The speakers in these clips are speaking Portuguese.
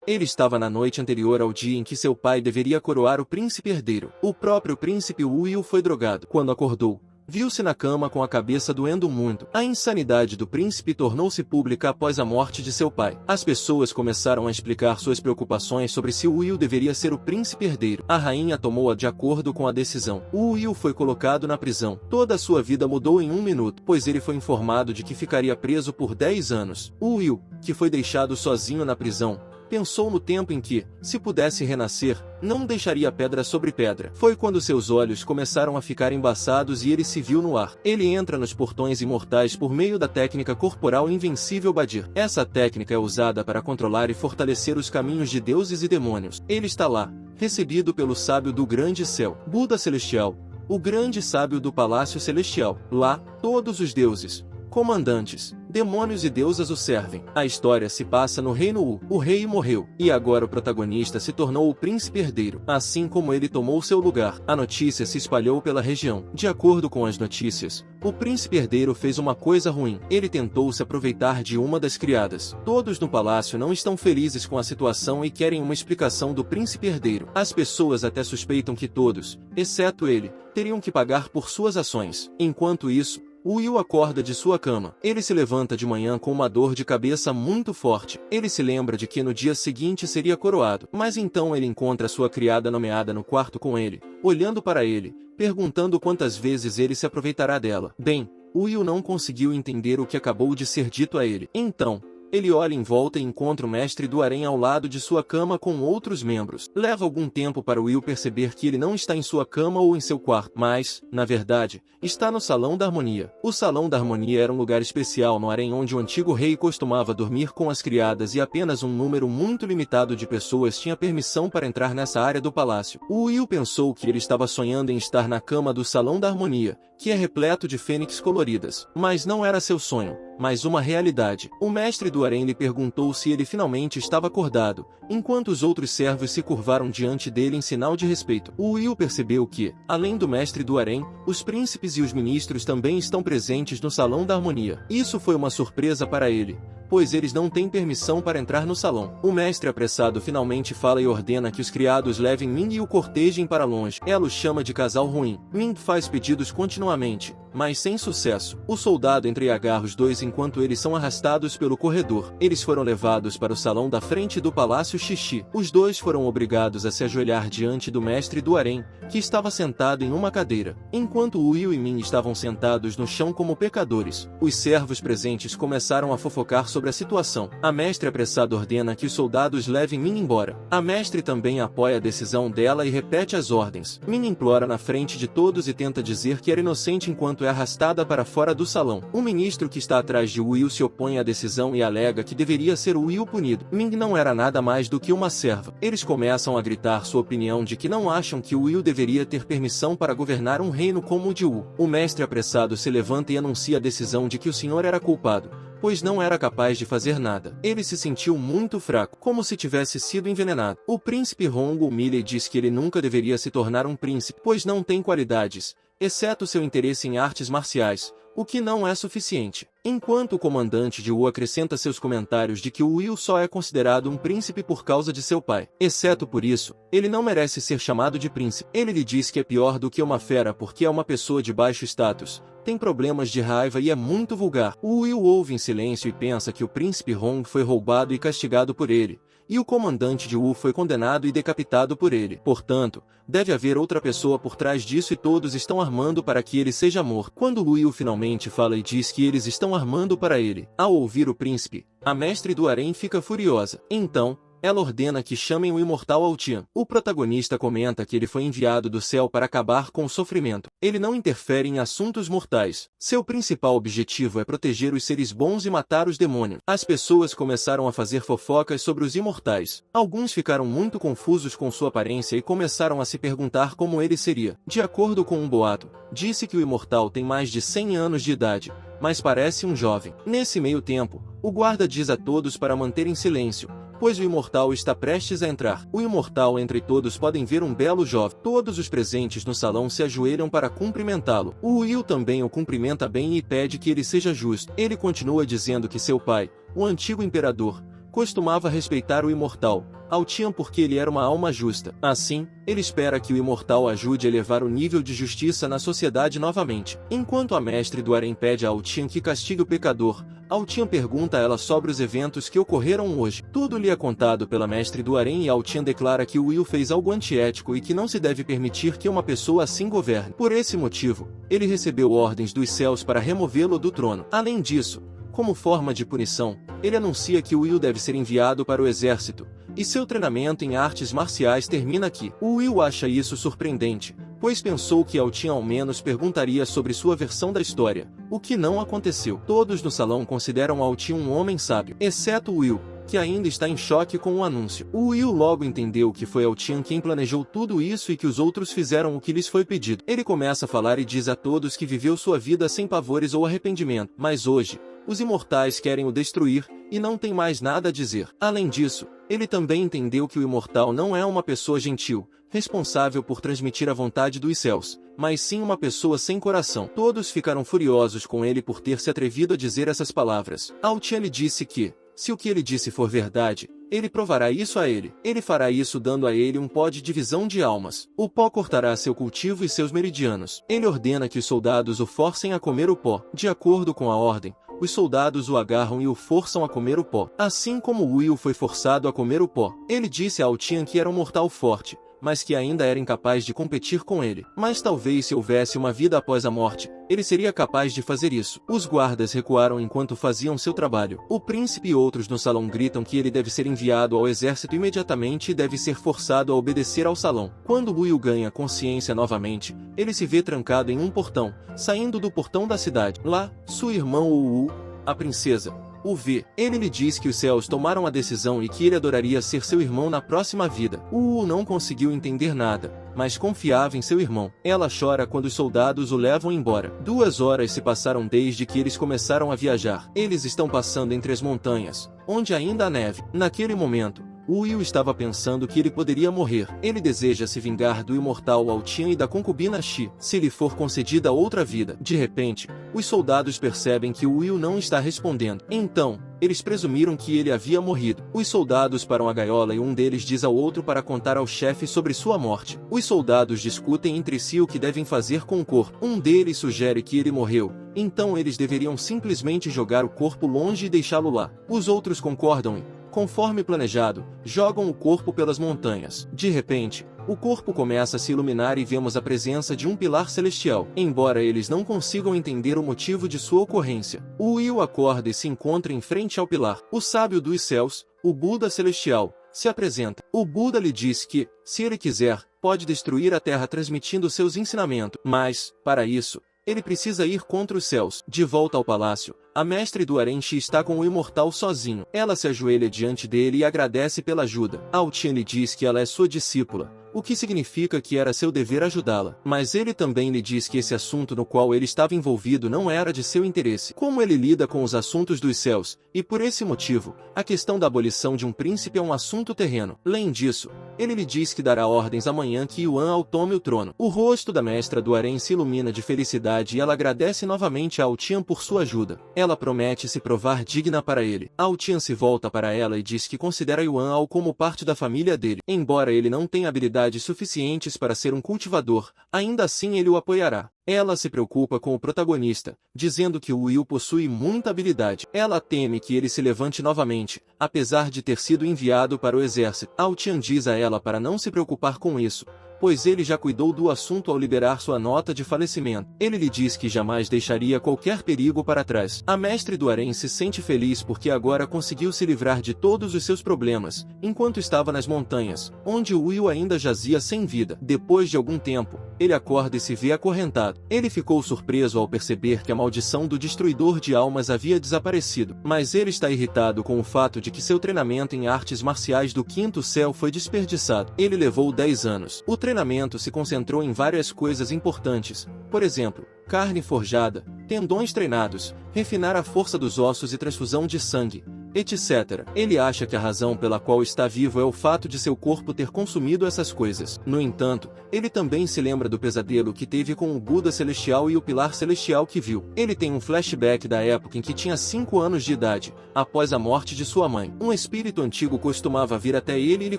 Ele estava na noite anterior ao dia em que seu pai deveria coroar o príncipe herdeiro. O próprio príncipe Will foi drogado. Quando acordou, viu-se na cama com a cabeça doendo muito. A insanidade do príncipe tornou-se pública após a morte de seu pai. As pessoas começaram a explicar suas preocupações sobre se Will deveria ser o príncipe herdeiro. A rainha tomou-a de acordo com a decisão. Will foi colocado na prisão. Toda a sua vida mudou em um minuto, pois ele foi informado de que ficaria preso por 10 anos. Will, que foi deixado sozinho na prisão, pensou no tempo em que, se pudesse renascer, não deixaria pedra sobre pedra. Foi quando seus olhos começaram a ficar embaçados e ele se viu no ar. Ele entra nos portões imortais por meio da técnica corporal invencível Badir. Essa técnica é usada para controlar e fortalecer os caminhos de deuses e demônios. Ele está lá, recebido pelo sábio do grande céu, Buda Celestial, o grande sábio do Palácio Celestial. Lá, todos os deuses, comandantes, demônios e deusas o servem. A história se passa no reino Wu. O rei morreu, e agora o protagonista se tornou o príncipe herdeiro. Assim como ele tomou seu lugar, a notícia se espalhou pela região. De acordo com as notícias, o príncipe herdeiro fez uma coisa ruim. Ele tentou se aproveitar de uma das criadas. Todos no palácio não estão felizes com a situação e querem uma explicação do príncipe herdeiro. As pessoas até suspeitam que todos, exceto ele, teriam que pagar por suas ações. Enquanto isso, Will acorda de sua cama. Ele se levanta de manhã com uma dor de cabeça muito forte. Ele se lembra de que no dia seguinte seria coroado. Mas então ele encontra sua criada nomeada no quarto com ele, olhando para ele, perguntando quantas vezes ele se aproveitará dela. Bem, Will não conseguiu entender o que acabou de ser dito a ele. Então, ele olha em volta e encontra o mestre do harém ao lado de sua cama com outros membros. Leva algum tempo para Will perceber que ele não está em sua cama ou em seu quarto, mas, na verdade, está no Salão da Harmonia. O Salão da Harmonia era um lugar especial no harém onde o antigo rei costumava dormir com as criadas e apenas um número muito limitado de pessoas tinha permissão para entrar nessa área do palácio. Will pensou que ele estava sonhando em estar na cama do Salão da Harmonia, que é repleto de fênix coloridas. Mas não era seu sonho, mas uma realidade. O mestre do harém lhe perguntou se ele finalmente estava acordado, enquanto os outros servos se curvaram diante dele em sinal de respeito. Will percebeu que, além do mestre do harém, os príncipes e os ministros também estão presentes no Salão da Harmonia. Isso foi uma surpresa para ele, pois eles não têm permissão para entrar no salão. O mestre apressado finalmente fala e ordena que os criados levem Ming e o cortejem para longe. Ela o chama de casal ruim. Ming faz pedidos continuamente, mas sem sucesso. O soldado entreagarra os dois enquanto eles são arrastados pelo corredor. Eles foram levados para o salão da frente do Palácio Xixi. Os dois foram obrigados a se ajoelhar diante do mestre do harém, que estava sentado em uma cadeira. Enquanto Will e Ming estavam sentados no chão como pecadores, os servos presentes começaram a fofocar sobre a situação. A mestre apressada ordena que os soldados levem Ming embora. A mestre também apoia a decisão dela e repete as ordens. Ming implora na frente de todos e tenta dizer que era inocente enquanto é arrastada para fora do salão. O ministro que está atrás de Will se opõe à decisão e alega que deveria ser Will punido. Ming não era nada mais do que uma serva. Eles começam a gritar sua opinião de que não acham que Will deveria ter permissão para governar um reino como o de Wu. O mestre apressado se levanta e anuncia a decisão de que o senhor era culpado, pois não era capaz de fazer nada. Ele se sentiu muito fraco, como se tivesse sido envenenado. O príncipe Hong humilha e diz que ele nunca deveria se tornar um príncipe, pois não tem qualidades, exceto seu interesse em artes marciais, o que não é suficiente. Enquanto o comandante de Wu acrescenta seus comentários de que Will só é considerado um príncipe por causa de seu pai. Exceto por isso, ele não merece ser chamado de príncipe. Ele lhe diz que é pior do que uma fera porque é uma pessoa de baixo status, tem problemas de raiva e é muito vulgar. Will ouve em silêncio e pensa que o príncipe Hong foi roubado e castigado por ele, e o comandante de Wu foi condenado e decapitado por ele. Portanto, deve haver outra pessoa por trás disso e todos estão armando para que ele seja morto. Quando Will finalmente fala e diz que eles estão armando para ele, ao ouvir o príncipe, a mestre do harém fica furiosa. Então, ela ordena que chamem o imortal Altian. O protagonista comenta que ele foi enviado do céu para acabar com o sofrimento. Ele não interfere em assuntos mortais. Seu principal objetivo é proteger os seres bons e matar os demônios. As pessoas começaram a fazer fofocas sobre os imortais. Alguns ficaram muito confusos com sua aparência e começaram a se perguntar como ele seria. De acordo com um boato, disse que o imortal tem mais de 100 anos de idade, mas parece um jovem. Nesse meio tempo, o guarda diz a todos para manterem silêncio, pois o imortal está prestes a entrar. O imortal entre todos podem ver um belo jovem. Todos os presentes no salão se ajoelham para cumprimentá-lo. O Will também o cumprimenta bem e pede que ele seja justo. Ele continua dizendo que seu pai, o antigo imperador, costumava respeitar o imortal, Altian, porque ele era uma alma justa. Assim, ele espera que o imortal ajude a elevar o nível de justiça na sociedade novamente. Enquanto a mestre do harém pede a Altian que castigue o pecador, Altian pergunta a ela sobre os eventos que ocorreram hoje. Tudo lhe é contado pela mestre do harém e Altian declara que Will fez algo antiético e que não se deve permitir que uma pessoa assim governe. Por esse motivo, ele recebeu ordens dos céus para removê-lo do trono. Além disso, como forma de punição, ele anuncia que Will deve ser enviado para o exército, e seu treinamento em artes marciais termina aqui. O Will acha isso surpreendente, pois pensou que Altian ao menos perguntaria sobre sua versão da história, o que não aconteceu. Todos no salão consideram Altian um homem sábio, exceto Will, que ainda está em choque com o anúncio. O Will logo entendeu que foi Altian quem planejou tudo isso e que os outros fizeram o que lhes foi pedido. Ele começa a falar e diz a todos que viveu sua vida sem pavores ou arrependimento, mas hoje, os imortais querem o destruir, e não tem mais nada a dizer. Além disso, ele também entendeu que o imortal não é uma pessoa gentil, responsável por transmitir a vontade dos céus, mas sim uma pessoa sem coração. Todos ficaram furiosos com ele por ter se atrevido a dizer essas palavras. Altian lhe disse que, se o que ele disse for verdade, ele provará isso a ele. Ele fará isso dando a ele um pó de divisão de almas. O pó cortará seu cultivo e seus meridianos. Ele ordena que os soldados o forcem a comer o pó. De acordo com a ordem, os soldados o agarram e o forçam a comer o pó. Assim como Will foi forçado a comer o pó. Ele disse a Altian que era um mortal forte, mas que ainda era incapaz de competir com ele. Mas talvez se houvesse uma vida após a morte, ele seria capaz de fazer isso. Os guardas recuaram enquanto faziam seu trabalho. O príncipe e outros no salão gritam que ele deve ser enviado ao exército imediatamente e deve ser forçado a obedecer ao salão. Quando Will ganha consciência novamente, ele se vê trancado em um portão, saindo do portão da cidade. Lá, sua irmã Uu, a princesa, o vê. Ele lhe diz que os céus tomaram a decisão e que ele adoraria ser seu irmão na próxima vida. Uu não conseguiu entender nada, mas confiava em seu irmão. Ela chora quando os soldados o levam embora. 2 horas se passaram desde que eles começaram a viajar. Eles estão passando entre as montanhas, onde ainda há neve. Naquele momento, Will estava pensando que ele poderia morrer. Ele deseja se vingar do imortal Altian e da concubina Shi, se lhe for concedida outra vida. De repente, os soldados percebem que Will não está respondendo. Então, eles presumiram que ele havia morrido. Os soldados param a gaiola e um deles diz ao outro para contar ao chefe sobre sua morte. Os soldados discutem entre si o que devem fazer com o corpo. Um deles sugere que ele morreu, então eles deveriam simplesmente jogar o corpo longe e deixá-lo lá. Os outros concordam e, conforme planejado, jogam o corpo pelas montanhas. De repente, o corpo começa a se iluminar e vemos a presença de um pilar celestial. Embora eles não consigam entender o motivo de sua ocorrência, Will acorda e se encontra em frente ao pilar. O sábio dos céus, o Buda celestial, se apresenta. O Buda lhe diz que, se ele quiser, pode destruir a terra transmitindo seus ensinamentos, mas, para isso, ele precisa ir contra os céus. De volta ao palácio, a mestre do harém está com o imortal sozinho. Ela se ajoelha diante dele e agradece pela ajuda. Altian lhe diz que ela é sua discípula, o que significa que era seu dever ajudá-la. Mas ele também lhe diz que esse assunto no qual ele estava envolvido não era de seu interesse. Como ele lida com os assuntos dos céus, e por esse motivo, a questão da abolição de um príncipe é um assunto terreno. Além disso, ele lhe diz que dará ordens amanhã que Yuan tome o trono. O rosto da mestra do harém se ilumina de felicidade e ela agradece novamente a Altian por sua ajuda. Ela promete se provar digna para ele. Altian se volta para ela e diz que considera Yuan como parte da família dele. Embora ele não tenha habilidades suficientes para ser um cultivador, ainda assim ele o apoiará. Ela se preocupa com o protagonista, dizendo que Will possui muita habilidade. Ela teme que ele se levante novamente, apesar de ter sido enviado para o exército. Altian diz a ela para não se preocupar com isso, pois ele já cuidou do assunto ao liberar sua nota de falecimento. Ele lhe diz que jamais deixaria qualquer perigo para trás. A mestre do harém se sente feliz porque agora conseguiu se livrar de todos os seus problemas, enquanto estava nas montanhas, onde Will ainda jazia sem vida. Depois de algum tempo, ele acorda e se vê acorrentado. Ele ficou surpreso ao perceber que a maldição do destruidor de almas havia desaparecido, mas ele está irritado com o fato de que seu treinamento em artes marciais do quinto céu foi desperdiçado. Ele levou 10 anos. O treinamento se concentrou em várias coisas importantes, por exemplo, carne forjada, tendões treinados, refinar a força dos ossos e transfusão de sangue, etc. Ele acha que a razão pela qual está vivo é o fato de seu corpo ter consumido essas coisas. No entanto, ele também se lembra do pesadelo que teve com o Buda celestial e o pilar celestial que viu. Ele tem um flashback da época em que tinha 5 anos de idade, após a morte de sua mãe. Um espírito antigo costumava vir até ele e lhe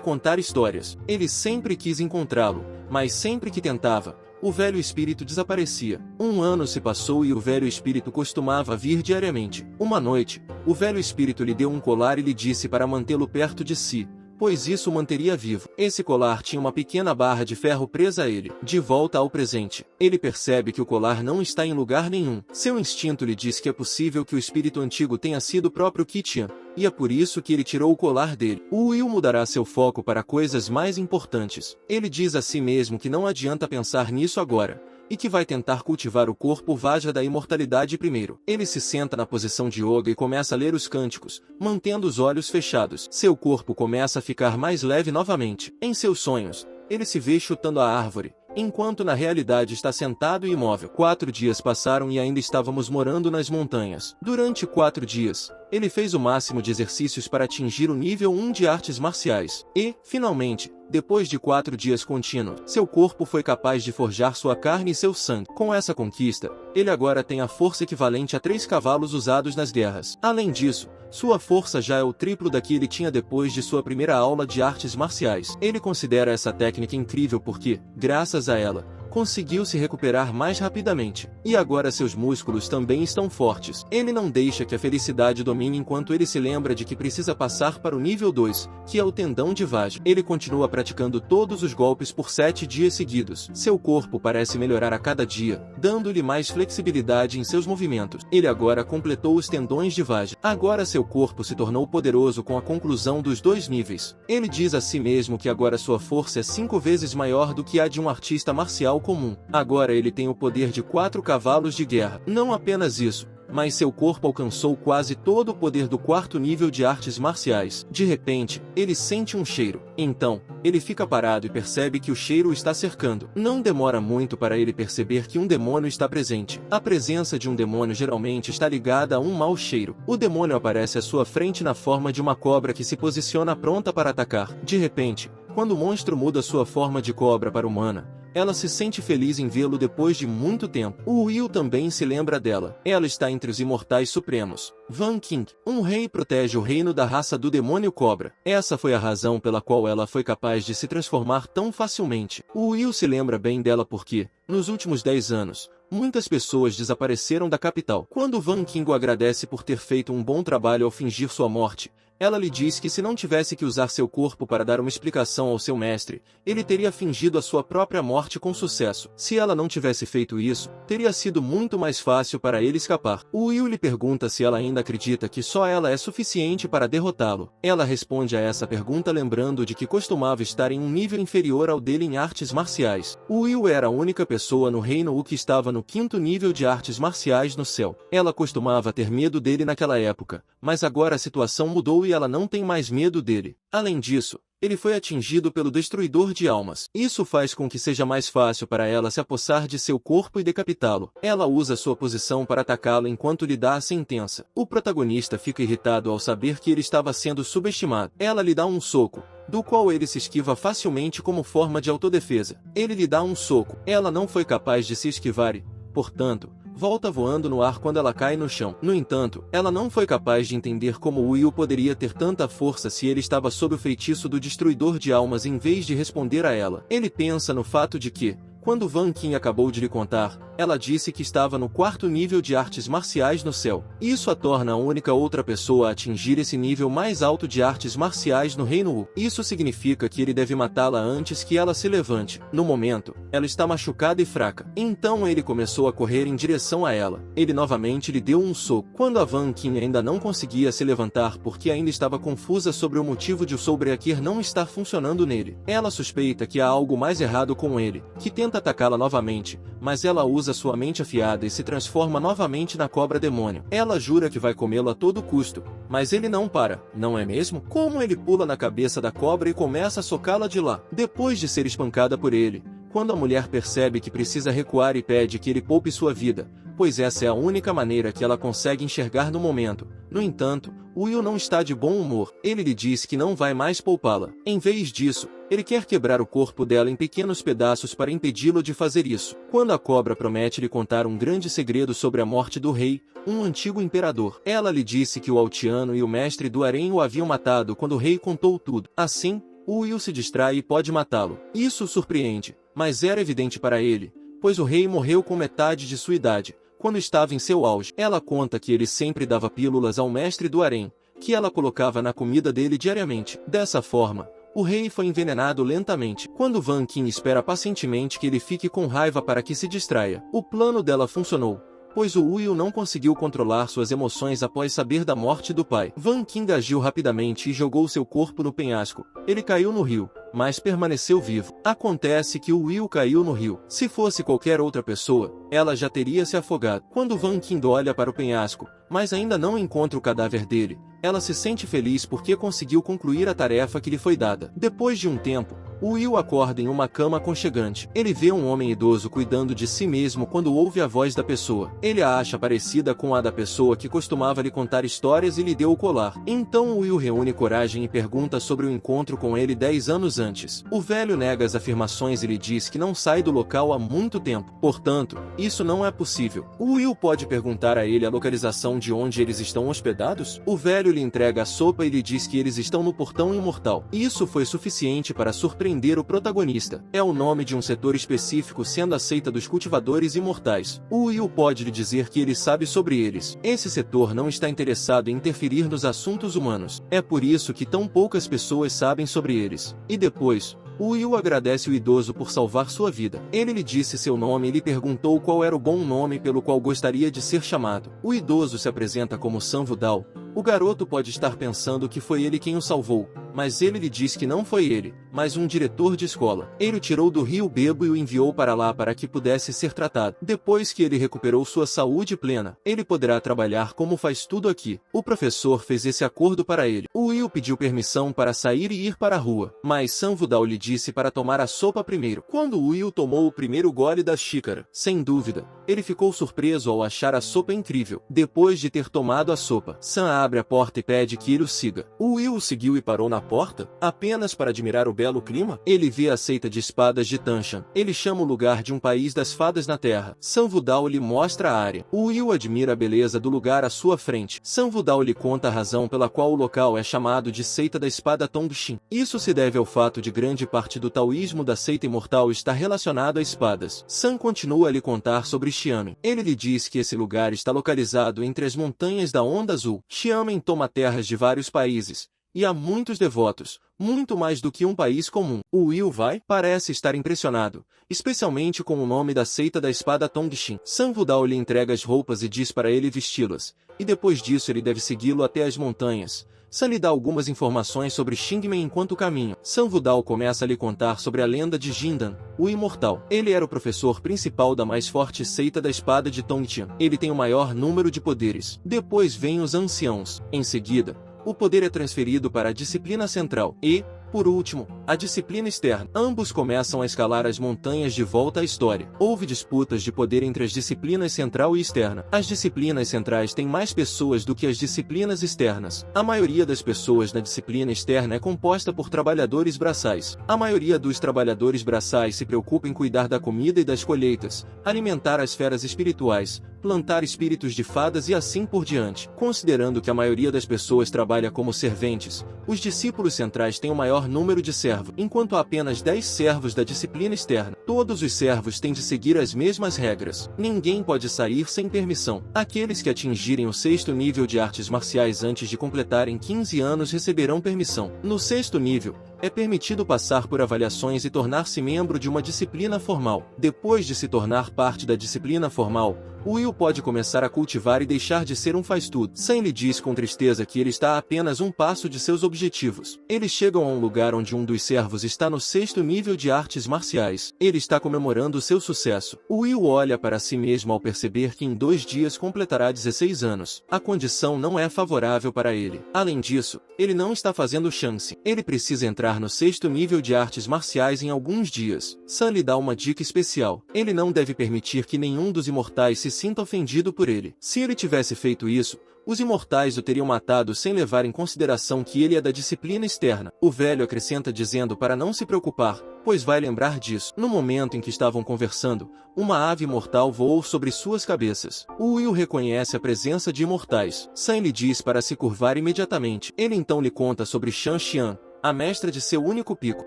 contar histórias. Ele sempre quis encontrá-lo, mas sempre que tentava, o velho espírito desaparecia. 1 ano se passou e o velho espírito costumava vir diariamente. Uma noite, o velho espírito lhe deu um colar e lhe disse para mantê-lo perto de si, pois isso o manteria vivo. Esse colar tinha uma pequena barra de ferro presa a ele. De volta ao presente, ele percebe que o colar não está em lugar nenhum. Seu instinto lhe diz que é possível que o espírito antigo tenha sido o próprio Kitian, e é por isso que ele tirou o colar dele. O Will mudará seu foco para coisas mais importantes. Ele diz a si mesmo que não adianta pensar nisso agora, e que vai tentar cultivar o corpo Vajra da imortalidade primeiro. Ele se senta na posição de yoga e começa a ler os cânticos, mantendo os olhos fechados. Seu corpo começa a ficar mais leve novamente. Em seus sonhos, ele se vê chutando a árvore, enquanto na realidade está sentado e imóvel. 4 dias passaram e ainda estávamos morando nas montanhas. Durante 4 dias, ele fez o máximo de exercícios para atingir o nível 1 de artes marciais. E, finalmente, depois de 4 dias contínuos, seu corpo foi capaz de forjar sua carne e seu sangue. Com essa conquista, ele agora tem a força equivalente a 3 cavalos usados nas guerras. Além disso, sua força já é o triplo da que ele tinha depois de sua primeira aula de artes marciais. Ele considera essa técnica incrível porque, graças a ela, conseguiu se recuperar mais rapidamente. E agora seus músculos também estão fortes. Ele não deixa que a felicidade domine enquanto ele se lembra de que precisa passar para o nível 2, que é o tendão de Vajra. Ele continua praticando todos os golpes por 7 dias seguidos. Seu corpo parece melhorar a cada dia, dando-lhe mais flexibilidade em seus movimentos. Ele agora completou os tendões de Vajra. Agora seu corpo se tornou poderoso com a conclusão dos 2 níveis. Ele diz a si mesmo que agora sua força é 5 vezes maior do que a de um artista marcial comum. Agora ele tem o poder de 4 cavalos de guerra. Não apenas isso, mas seu corpo alcançou quase todo o poder do 4º nível de artes marciais. De repente, ele sente um cheiro. Então, ele fica parado e percebe que o cheiro o está cercando. Não demora muito para ele perceber que um demônio está presente. A presença de um demônio geralmente está ligada a um mau cheiro. O demônio aparece à sua frente na forma de uma cobra que se posiciona pronta para atacar. De repente, quando o monstro muda sua forma de cobra para humana, ela se sente feliz em vê-lo depois de muito tempo. O Will também se lembra dela. Ela está entre os imortais supremos. Van King, um rei, protege o reino da raça do demônio cobra. Essa foi a razão pela qual ela foi capaz de se transformar tão facilmente. O Will se lembra bem dela porque, nos últimos 10 anos, muitas pessoas desapareceram da capital. Quando Van King o agradece por ter feito um bom trabalho ao fingir sua morte, ela lhe diz que se não tivesse que usar seu corpo para dar uma explicação ao seu mestre, ele teria fingido a sua própria morte com sucesso. Se ela não tivesse feito isso, teria sido muito mais fácil para ele escapar. O Will lhe pergunta se ela ainda acredita que só ela é suficiente para derrotá-lo. Ela responde a essa pergunta lembrando de que costumava estar em um nível inferior ao dele em artes marciais. O Will era a única pessoa no reino que estava no 5º nível de artes marciais no céu. Ela costumava ter medo dele naquela época, mas agora a situação mudou e ela não tem mais medo dele. Além disso, ele foi atingido pelo Destruidor de Almas. Isso faz com que seja mais fácil para ela se apossar de seu corpo e decapitá-lo. Ela usa sua posição para atacá-lo enquanto lhe dá a sentença. O protagonista fica irritado ao saber que ele estava sendo subestimado. Ela lhe dá um soco, do qual ele se esquiva facilmente como forma de autodefesa. Ele lhe dá um soco. Ela não foi capaz de se esquivar e, portanto, volta voando no ar quando ela cai no chão. No entanto, ela não foi capaz de entender como Will poderia ter tanta força se ele estava sob o feitiço do Destruidor de Almas em vez de responder a ela. Ele pensa no fato de que, quando Van King acabou de lhe contar, ela disse que estava no 4º nível de artes marciais no céu. Isso a torna a única outra pessoa a atingir esse nível mais alto de artes marciais no Reino U. Isso significa que ele deve matá-la antes que ela se levante. No momento, ela está machucada e fraca. Então ele começou a correr em direção a ela. Ele novamente lhe deu um soco. Quando a Van King ainda não conseguia se levantar porque ainda estava confusa sobre o motivo de o Soul Breaker não estar funcionando nele, ela suspeita que há algo mais errado com ele, que tenta atacá-la novamente, mas ela usa sua mente afiada e se transforma novamente na cobra demônio. Ela jura que vai comê-lo a todo custo, mas ele não para, não é mesmo? Como ele pula na cabeça da cobra e começa a socá-la de lá. Depois de ser espancada por ele, quando a mulher percebe que precisa recuar e pede que ele poupe sua vida, pois essa é a única maneira que ela consegue enxergar no momento. No entanto, Will não está de bom humor. Ele lhe diz que não vai mais poupá-la. Em vez disso, ele quer quebrar o corpo dela em pequenos pedaços para impedi-lo de fazer isso. Quando a cobra promete lhe contar um grande segredo sobre a morte do rei, um antigo imperador, ela lhe disse que o Altiano e o mestre do harém o haviam matado quando o rei contou tudo. Assim, Will se distrai e pode matá-lo. Isso o surpreende, mas era evidente para ele, pois o rei morreu com metade de sua idade, quando estava em seu auge. Ela conta que ele sempre dava pílulas ao mestre do harém, que ela colocava na comida dele diariamente. Dessa forma, o rei foi envenenado lentamente. Quando Van Kim espera pacientemente que ele fique com raiva para que se distraia, o plano dela funcionou, pois o Will não conseguiu controlar suas emoções após saber da morte do pai. Van Kim agiu rapidamente e jogou seu corpo no penhasco. Ele caiu no rio, mas permaneceu vivo. Acontece que o Will caiu no rio. Se fosse qualquer outra pessoa, ela já teria se afogado. Quando Van Kim olha para o penhasco, mas ainda não encontra o cadáver dele, ela se sente feliz porque conseguiu concluir a tarefa que lhe foi dada. Depois de um tempo, Will acorda em uma cama aconchegante. Ele vê um homem idoso cuidando de si mesmo quando ouve a voz da pessoa. Ele a acha parecida com a da pessoa que costumava lhe contar histórias e lhe deu o colar. Então Will reúne coragem e pergunta sobre o encontro com ele 10 anos antes. O velho nega as afirmações e lhe diz que não sai do local há muito tempo. Portanto, isso não é possível. Will pode perguntar a ele a localização de onde eles estão hospedados? O velho lhe entrega a sopa e lhe diz que eles estão no Portão Imortal. Isso foi suficiente para surpreender o protagonista. É o nome de um setor específico sendo a seita dos cultivadores imortais. Will pode lhe dizer que ele sabe sobre eles. Esse setor não está interessado em interferir nos assuntos humanos. É por isso que tão poucas pessoas sabem sobre eles. E depois, Will agradece o idoso por salvar sua vida. Ele lhe disse seu nome e lhe perguntou qual era o bom nome pelo qual gostaria de ser chamado. O idoso se apresenta como San Wudao. O garoto pode estar pensando que foi ele quem o salvou, mas ele lhe diz que não foi ele, mas um diretor de escola. Ele o tirou do rio Bebo e o enviou para lá para que pudesse ser tratado. Depois que ele recuperou sua saúde plena, ele poderá trabalhar como faz tudo aqui. O professor fez esse acordo para ele. Will pediu permissão para sair e ir para a rua, mas San Wudao lhe disse para tomar a sopa primeiro. Quando Will tomou o primeiro gole da xícara, sem dúvida, ele ficou surpreso ao achar a sopa incrível. Depois de ter tomado a sopa, San abre a porta e pede que ele o siga. Will o seguiu e parou na porta, apenas para admirar o belo clima. Ele vê a seita de espadas de Tanshan. Ele chama o lugar de um país das fadas na terra. San Wudao lhe mostra a área. Will admira a beleza do lugar à sua frente. San Wudao lhe conta a razão pela qual o local é chamado de seita da espada Tongshin. Isso se deve ao fato de grande parte do taoísmo da seita imortal estar relacionado a espadas. San continua a lhe contar sobre Xiamen. Ele lhe diz que esse lugar está localizado entre as montanhas da Onda Azul. Xiamen toma terras de vários países, e há muitos devotos, muito mais do que um país comum. O Will parece estar impressionado, especialmente com o nome da seita da espada Tongshin. San Wudao lhe entrega as roupas e diz para ele vesti-las, e depois disso ele deve segui-lo até as montanhas. San lhe dá algumas informações sobre Xingmen enquanto caminha. San Wudao começa a lhe contar sobre a lenda de Jindan, o imortal. Ele era o professor principal da mais forte seita da espada de Tongtian. Ele tem o maior número de poderes. Depois vêm os anciãos. Em seguida, o poder é transferido para a disciplina central e, por último, a disciplina externa. Ambos começam a escalar as montanhas de volta à história. Houve disputas de poder entre as disciplinas central e externa. As disciplinas centrais têm mais pessoas do que as disciplinas externas. A maioria das pessoas na disciplina externa é composta por trabalhadores braçais. A maioria dos trabalhadores braçais se preocupa em cuidar da comida e das colheitas, alimentar as feras espirituais, plantar espíritos de fadas e assim por diante. Considerando que a maioria das pessoas trabalha como serventes, os discípulos centrais têm o maior número de servos, enquanto há apenas 10 servos da disciplina externa. Todos os servos têm de seguir as mesmas regras. Ninguém pode sair sem permissão. Aqueles que atingirem o 6º nível de artes marciais antes de completarem 15 anos receberão permissão. No 6º nível, é permitido passar por avaliações e tornar-se membro de uma disciplina formal. Depois de se tornar parte da disciplina formal, Will pode começar a cultivar e deixar de ser um faz-tudo. San lhe diz com tristeza que ele está a apenas um passo de seus objetivos. Eles chegam a um lugar onde um dos servos está no 6º nível de artes marciais. Ele está comemorando seu sucesso. Will olha para si mesmo ao perceber que em 2 dias completará 16 anos. A condição não é favorável para ele. Além disso, ele não está fazendo chance. Ele precisa entrar no 6º nível de artes marciais em alguns dias. San lhe dá uma dica especial. Ele não deve permitir que nenhum dos imortais se sinta ofendido por ele. Se ele tivesse feito isso, Os imortais o teriam matado sem levar em consideração que ele é da disciplina externa. O velho acrescenta dizendo para não se preocupar, pois vai lembrar disso. No momento em que estavam conversando, uma ave mortal voou sobre suas cabeças. O Will reconhece a presença de imortais. Sam lhe diz para se curvar imediatamente. Ele então lhe conta sobre Shan Xian, a mestra de seu único pico.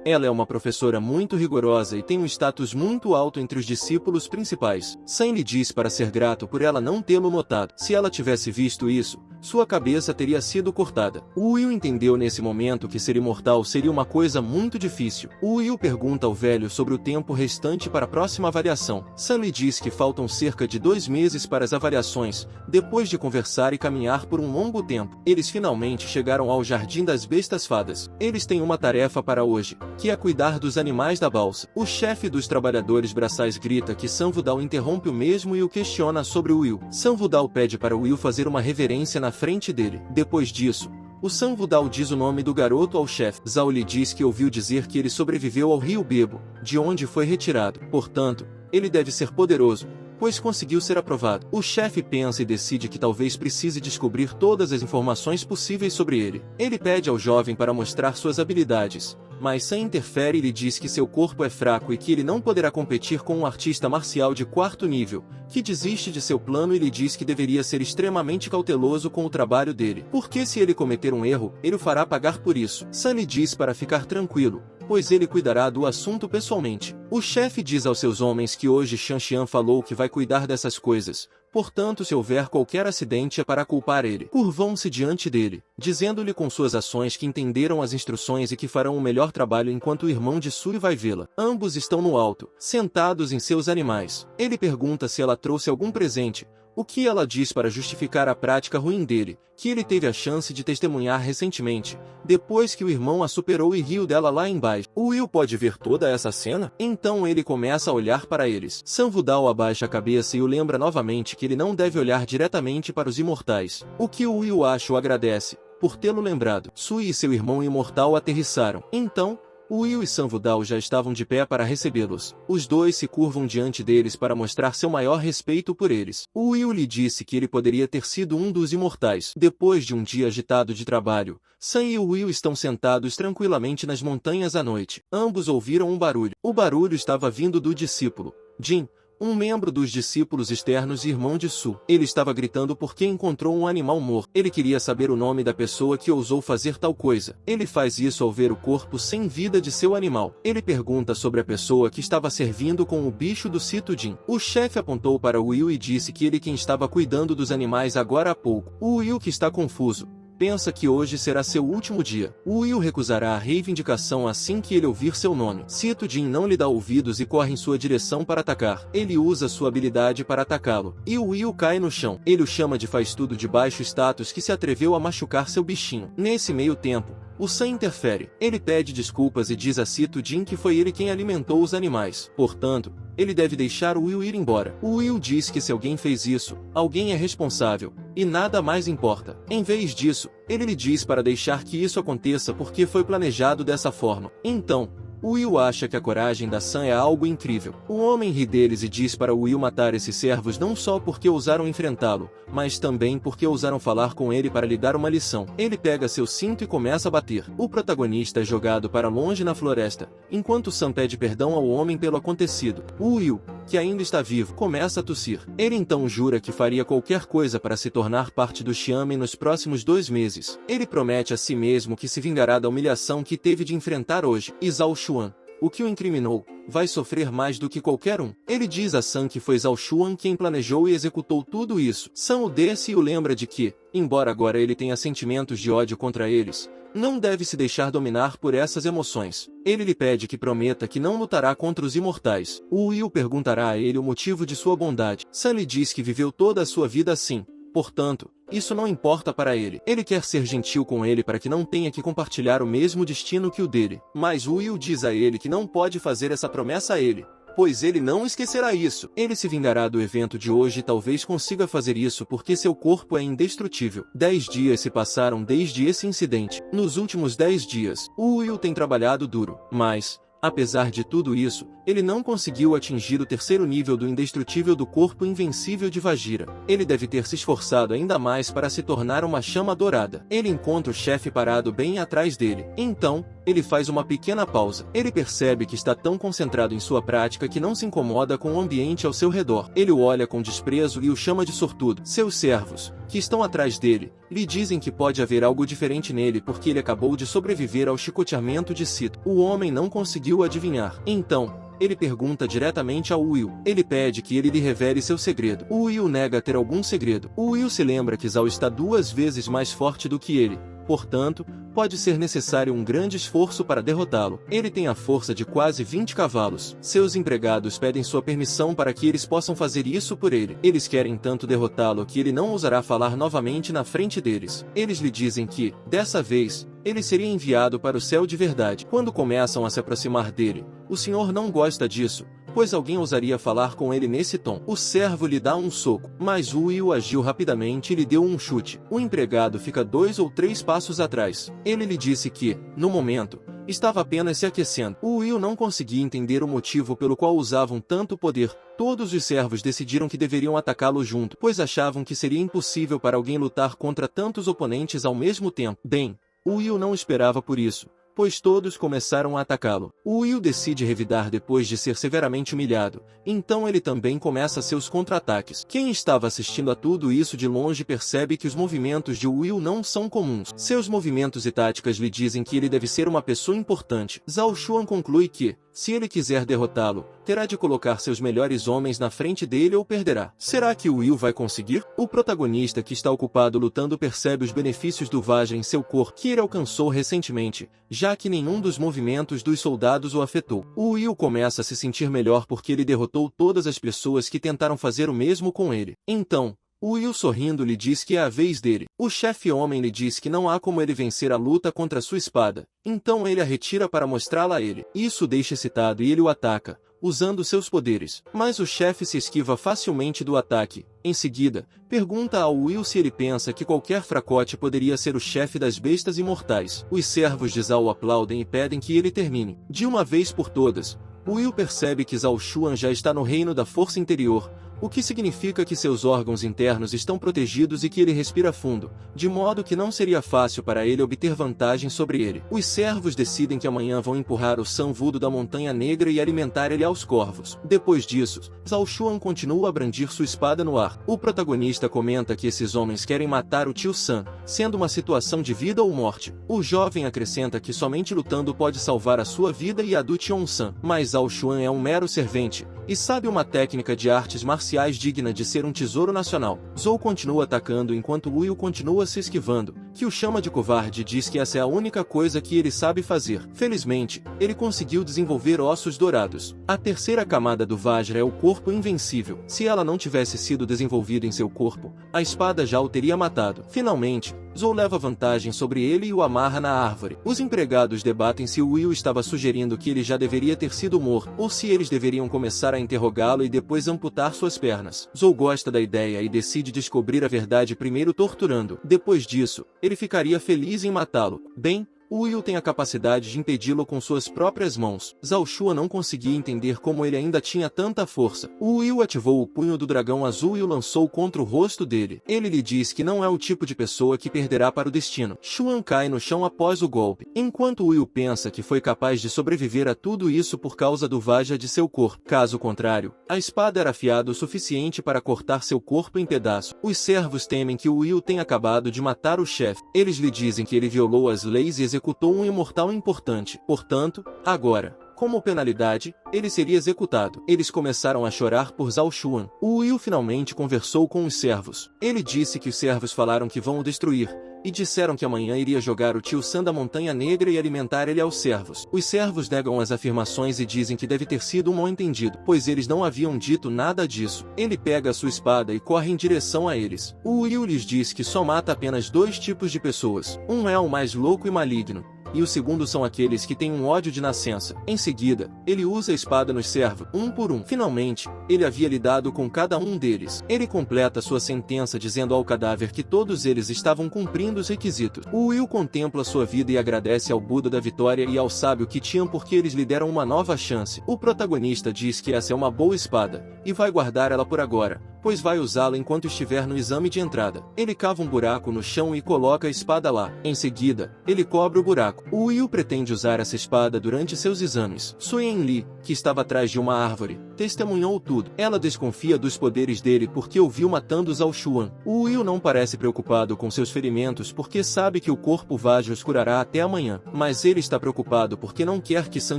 Ela é uma professora muito rigorosa e tem um status muito alto entre os discípulos principais. Sam lhe diz para ser grato por ela não tê-lo notado. Se ela tivesse visto isso, sua cabeça teria sido cortada. O Will entendeu nesse momento que ser imortal seria uma coisa muito difícil. O Will pergunta ao velho sobre o tempo restante para a próxima avaliação. Sam lhe diz que faltam cerca de 2 meses para as avaliações. Depois de conversar e caminhar por um longo tempo, eles finalmente chegaram ao Jardim das Bestas Fadas. Eles têm uma tarefa para hoje, que é cuidar dos animais da balsa. O chefe dos trabalhadores braçais grita que Sam Wudao interrompe o mesmo e o questiona sobre o Will. Sam Wudao pede para o Will fazer uma reverência na frente dele. Depois disso, o Sam Wudao diz o nome do garoto ao chefe. Zhao lhe diz que ouviu dizer que ele sobreviveu ao rio Bebo, de onde foi retirado. Portanto, ele deve ser poderoso, pois conseguiu ser aprovado. O chefe pensa e decide que talvez precise descobrir todas as informações possíveis sobre ele. Ele pede ao jovem para mostrar suas habilidades, mas Sam interfere e lhe diz que seu corpo é fraco e que ele não poderá competir com um artista marcial de 4º nível, que desiste de seu plano e lhe diz que deveria ser extremamente cauteloso com o trabalho dele, porque se ele cometer um erro, ele o fará pagar por isso. Sam lhe diz para ficar tranquilo, pois ele cuidará do assunto pessoalmente. O chefe diz aos seus homens que hoje Shan Xian falou que vai cuidar dessas coisas, portanto se houver qualquer acidente é para culpar ele. Curvam-se diante dele, dizendo-lhe com suas ações que entenderam as instruções e que farão o melhor trabalho enquanto o irmão de Suri vai vê-la. Ambos estão no alto, sentados em seus animais. Ele pergunta se ela trouxe algum presente, o que ela diz para justificar a prática ruim dele, que ele teve a chance de testemunhar recentemente, depois que o irmão a superou e riu dela lá embaixo. O Will pode ver toda essa cena? Então ele começa a olhar para eles. Sam Wudao abaixa a cabeça e o lembra novamente que ele não deve olhar diretamente para os imortais. O que o Will acha o agradece, por tê-lo lembrado. Sui e seu irmão imortal aterrissaram. Então, o Will e Sam Wudao já estavam de pé para recebê-los. Os dois se curvam diante deles para mostrar seu maior respeito por eles. O Will lhe disse que ele poderia ter sido um dos imortais. Depois de um dia agitado de trabalho, Sam e o Will estão sentados tranquilamente nas montanhas à noite. Ambos ouviram um barulho. O barulho estava vindo do discípulo Jin, um membro dos discípulos externos e irmão de Su. Ele estava gritando porque encontrou um animal morto. Ele queria saber o nome da pessoa que ousou fazer tal coisa. Ele faz isso ao ver o corpo sem vida de seu animal. Ele pergunta sobre a pessoa que estava servindo com o bicho do Cito Jin. O chefe apontou para o Will e disse que ele quem estava cuidando dos animais agora há pouco. O Will, que está confuso, pensa que hoje será seu último dia. O Will recusará a reivindicação assim que ele ouvir seu nome. Cito Jin não lhe dá ouvidos e corre em sua direção para atacar. Ele usa sua habilidade para atacá-lo, e o Will cai no chão. Ele o chama de faz tudo de baixo status que se atreveu a machucar seu bichinho. Nesse meio tempo, o Sam interfere. Ele pede desculpas e diz a Cito Jin que foi ele quem alimentou os animais. Portanto, ele deve deixar o Will ir embora. O Will diz que se alguém fez isso, alguém é responsável, e nada mais importa. Em vez disso, ele lhe diz para deixar que isso aconteça porque foi planejado dessa forma. Então, o Will acha que a coragem da Sam é algo incrível. O homem ri deles e diz para o Will matar esses servos não só porque ousaram enfrentá-lo, mas também porque ousaram falar com ele para lhe dar uma lição. Ele pega seu cinto e começa a bater. O protagonista é jogado para longe na floresta, enquanto Sam pede perdão ao homem pelo acontecido. O Will, que ainda está vivo, começa a tossir. Ele então jura que faria qualquer coisa para se tornar parte do Xiamen nos próximos 2 meses. Ele promete a si mesmo que se vingará da humilhação que teve de enfrentar hoje. E Zhao Xuan, o que o incriminou, vai sofrer mais do que qualquer um. Ele diz a Sam que foi Zhao Xuan quem planejou e executou tudo isso. Sam o desce e o lembra de que, embora agora ele tenha sentimentos de ódio contra eles, não deve se deixar dominar por essas emoções. Ele lhe pede que prometa que não lutará contra os imortais. O Will perguntará a ele o motivo de sua bondade. Sam lhe diz que viveu toda a sua vida assim. Portanto, isso não importa para ele. Ele quer ser gentil com ele para que não tenha que compartilhar o mesmo destino que o dele. Mas Will diz a ele que não pode fazer essa promessa a ele, pois ele não esquecerá isso. Ele se vingará do evento de hoje e talvez consiga fazer isso porque seu corpo é indestrutível. 10 dias se passaram desde esse incidente. Nos últimos 10 dias, o Will tem trabalhado duro, mas, Apesar de tudo isso, ele não conseguiu atingir o terceiro nível do indestrutível do corpo invencível de Vajira. Ele deve ter se esforçado ainda mais para se tornar uma chama dourada. Ele encontra o chefe parado bem atrás dele. Então, ele faz uma pequena pausa. Ele percebe que está tão concentrado em sua prática que não se incomoda com o ambiente ao seu redor. Ele o olha com desprezo e o chama de sortudo. Seus servos, que estão atrás dele, lhe dizem que pode haver algo diferente nele porque ele acabou de sobreviver ao chicoteamento de Sito. O homem não conseguiu adivinhar. Então, ele pergunta diretamente a Will. Ele pede que ele lhe revele seu segredo. Will nega ter algum segredo. Will se lembra que Zhao está 2 vezes mais forte do que ele. Portanto, pode ser necessário um grande esforço para derrotá-lo. Ele tem a força de quase 20 cavalos. Seus empregados pedem sua permissão para que eles possam fazer isso por ele. Eles querem tanto derrotá-lo que ele não ousará falar novamente na frente deles. Eles lhe dizem que, dessa vez, ele seria enviado para o céu de verdade. Quando começam a se aproximar dele, o senhor não gosta disso, pois alguém ousaria falar com ele nesse tom. O servo lhe dá um soco, mas Will agiu rapidamente e lhe deu um chute. O empregado fica 2 ou 3 passos atrás. Ele lhe disse que, no momento, estava apenas se aquecendo. Will não conseguia entender o motivo pelo qual usavam tanto poder. Todos os servos decidiram que deveriam atacá-lo junto, pois achavam que seria impossível para alguém lutar contra tantos oponentes ao mesmo tempo. Bem, Will não esperava por isso, pois todos começaram a atacá-lo. Will decide revidar depois de ser severamente humilhado, então ele também começa seus contra-ataques. Quem estava assistindo a tudo isso de longe percebe que os movimentos de Will não são comuns. Seus movimentos e táticas lhe dizem que ele deve ser uma pessoa importante. Zhao Xuan conclui que, se ele quiser derrotá-lo, terá de colocar seus melhores homens na frente dele ou perderá. Será que Will vai conseguir? O protagonista que está ocupado lutando percebe os benefícios do Vajra em seu corpo que ele alcançou recentemente, já que nenhum dos movimentos dos soldados o afetou. Will começa a se sentir melhor porque ele derrotou todas as pessoas que tentaram fazer o mesmo com ele. Então, Will sorrindo lhe diz que é a vez dele. O chefe homem lhe diz que não há como ele vencer a luta contra sua espada, então ele a retira para mostrá-la a ele. Isso o deixa excitado e ele o ataca, usando seus poderes. Mas o chefe se esquiva facilmente do ataque. Em seguida, pergunta ao Will se ele pensa que qualquer fracote poderia ser o chefe das bestas imortais. Os servos de Zhao aplaudem e pedem que ele termine. De uma vez por todas, Will percebe que Zhao Xuan já está no reino da força interior, o que significa que seus órgãos internos estão protegidos e que ele respira fundo, de modo que não seria fácil para ele obter vantagem sobre ele. Os servos decidem que amanhã vão empurrar o San Vudo da Montanha Negra e alimentar ele aos corvos. Depois disso, Zhao Xuan continua a brandir sua espada no ar. O protagonista comenta que esses homens querem matar o tio San, sendo uma situação de vida ou morte. O jovem acrescenta que somente lutando pode salvar a sua vida e a do Tion San. Mas Zhao Xuan é um mero servente, e sabe uma técnica de artes marciais digna de ser um tesouro nacional. Zhou continua atacando enquanto Will continua se esquivando, que o chama de covarde e diz que essa é a única coisa que ele sabe fazer. Felizmente, ele conseguiu desenvolver ossos dourados. A terceira camada do Vajra é o corpo invencível. Se ela não tivesse sido desenvolvida em seu corpo, a espada já o teria matado. Finalmente, Zhou leva vantagem sobre ele e o amarra na árvore. Os empregados debatem se Will estava sugerindo que ele já deveria ter sido morto, ou se eles deveriam começar a interrogá-lo e depois amputar suas pernas. Zhou gosta da ideia e decide descobrir a verdade primeiro torturando. Depois disso, ele ficaria feliz em matá-lo. Bem, Will tem a capacidade de impedi-lo com suas próprias mãos. Zhao Xuan não conseguia entender como ele ainda tinha tanta força. Will ativou o punho do dragão azul e o lançou contra o rosto dele. Ele lhe diz que não é o tipo de pessoa que perderá para o destino. Xuan cai no chão após o golpe, enquanto Will pensa que foi capaz de sobreviver a tudo isso por causa do Vajra de seu corpo. Caso contrário, a espada era afiada o suficiente para cortar seu corpo em pedaços. Os servos temem que Will tenha acabado de matar o chefe. Eles lhe dizem que ele violou as leis e executou um imortal importante. Portanto, agora, como penalidade, ele seria executado. Eles começaram a chorar por Zhao Xuan. Will finalmente conversou com os servos. Ele disse que os servos falaram que vão o destruir, e disseram que amanhã iria jogar o tio San da Montanha Negra e alimentar ele aos servos. Os servos negam as afirmações e dizem que deve ter sido um mal-entendido, pois eles não haviam dito nada disso. Ele pega a sua espada e corre em direção a eles. Will lhes diz que só mata apenas 2 tipos de pessoas. Um é o mais louco e maligno, e o segundo são aqueles que têm um ódio de nascença. Em seguida, ele usa a espada nos serve, um por um. Finalmente, ele havia lidado com cada um deles. Ele completa sua sentença dizendo ao cadáver que todos eles estavam cumprindo os requisitos. O Will contempla sua vida e agradece ao Buda da vitória e ao sábio Qitian porque eles lhe deram uma nova chance. O protagonista diz que essa é uma boa espada, e vai guardar ela por agora, pois vai usá-la enquanto estiver no exame de entrada. Ele cava um buraco no chão e coloca a espada lá. Em seguida, ele cobre o buraco. O Will pretende usar essa espada durante seus exames. Suyen Li, que estava atrás de uma árvore, testemunhou tudo. Ela desconfia dos poderes dele porque o viu matando Zhao Xuan. O Will não parece preocupado com seus ferimentos porque sabe que o corpo Vajra os curará até amanhã. Mas ele está preocupado porque não quer que San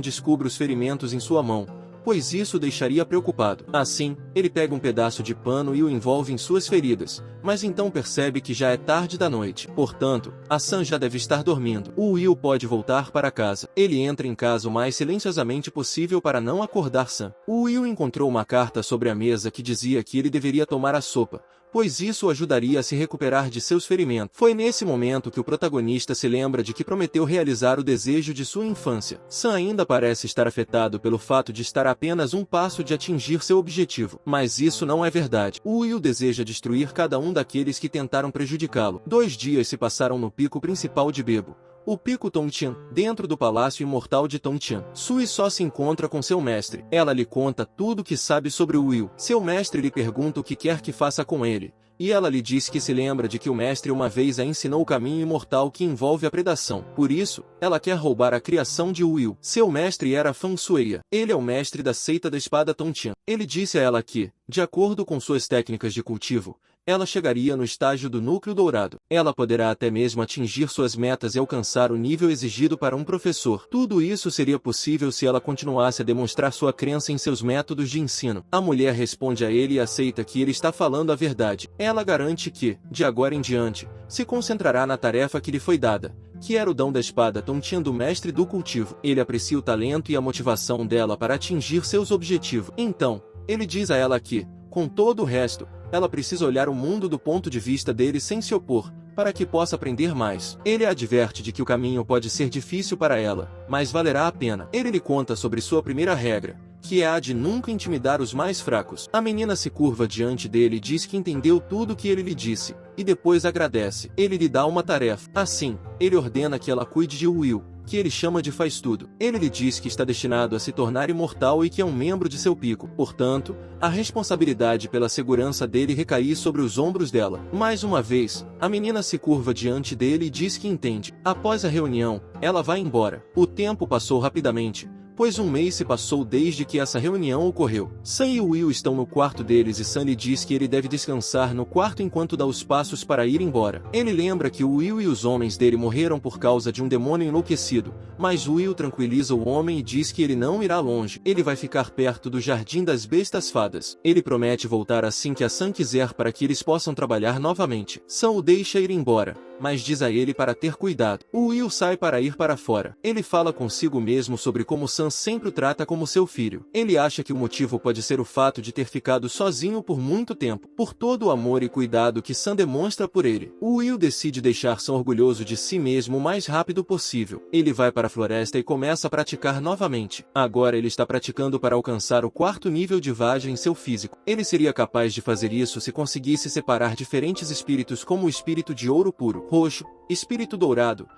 descubra os ferimentos em sua mão, pois isso o deixaria preocupado. Assim, ele pega um pedaço de pano e o envolve em suas feridas, mas então percebe que já é tarde da noite. Portanto, a San já deve estar dormindo. O Will pode voltar para casa. Ele entra em casa o mais silenciosamente possível para não acordar San. O Will encontrou uma carta sobre a mesa que dizia que ele deveria tomar a sopa, pois isso o ajudaria a se recuperar de seus ferimentos. Foi nesse momento que o protagonista se lembra de que prometeu realizar o desejo de sua infância. Sam ainda parece estar afetado pelo fato de estar a apenas um passo de atingir seu objetivo. Mas isso não é verdade. O Will deseja destruir cada um daqueles que tentaram prejudicá-lo. 2 dias se passaram no pico principal de Bebo, o Pico Tongtian, dentro do Palácio Imortal de Tongtian. Sui só se encontra com seu mestre. Ela lhe conta tudo o que sabe sobre o Will. Seu mestre lhe pergunta o que quer que faça com ele, e ela lhe diz que se lembra de que o mestre uma vez a ensinou o caminho imortal que envolve a predação. Por isso, ela quer roubar a criação de Will. Seu mestre era Fan Sueya. Ele é o mestre da seita da espada Tongtian. Ele disse a ela que, de acordo com suas técnicas de cultivo, ela chegaria no estágio do núcleo dourado. Ela poderá até mesmo atingir suas metas e alcançar o nível exigido para um professor. Tudo isso seria possível se ela continuasse a demonstrar sua crença em seus métodos de ensino. A mulher responde a ele e aceita que ele está falando a verdade. Ela garante que, de agora em diante, se concentrará na tarefa que lhe foi dada, que era o dom da espada Tongtian do mestre do cultivo. Ele aprecia o talento e a motivação dela para atingir seus objetivos. Então, ele diz a ela que, com todo o resto, ela precisa olhar o mundo do ponto de vista dele sem se opor, para que possa aprender mais. Ele a adverte de que o caminho pode ser difícil para ela, mas valerá a pena. Ele lhe conta sobre sua primeira regra, que é a de nunca intimidar os mais fracos. A menina se curva diante dele e diz que entendeu tudo o que ele lhe disse, e depois agradece. Ele lhe dá uma tarefa. Assim, ele ordena que ela cuide de Will, que ele chama de faz-tudo. Ele lhe diz que está destinado a se tornar imortal e que é um membro de seu pico. Portanto, a responsabilidade pela segurança dele recai sobre os ombros dela. Mais uma vez, a menina se curva diante dele e diz que entende. Após a reunião, ela vai embora. O tempo passou rapidamente, pois 1 mês se passou desde que essa reunião ocorreu. Sam e Will estão no quarto deles e Sam lhe diz que ele deve descansar no quarto enquanto dá os passos para ir embora. Ele lembra que Will e os homens dele morreram por causa de um demônio enlouquecido, mas Will tranquiliza o homem e diz que ele não irá longe. Ele vai ficar perto do Jardim das Bestas Fadas. Ele promete voltar assim que a Sam quiser para que eles possam trabalhar novamente. Sam o deixa ir embora, mas diz a ele para ter cuidado. O Will sai para ir para fora. Ele fala consigo mesmo sobre como Sam sempre o trata como seu filho. Ele acha que o motivo pode ser o fato de ter ficado sozinho por muito tempo, por todo o amor e cuidado que Sam demonstra por ele. O Will decide deixar Sam orgulhoso de si mesmo o mais rápido possível. Ele vai para a floresta e começa a praticar novamente. Agora ele está praticando para alcançar o 4º nível de Vajra em seu físico. Ele seria capaz de fazer isso se conseguisse separar diferentes espíritos como o espírito de ouro puro, roxo, espírito dourado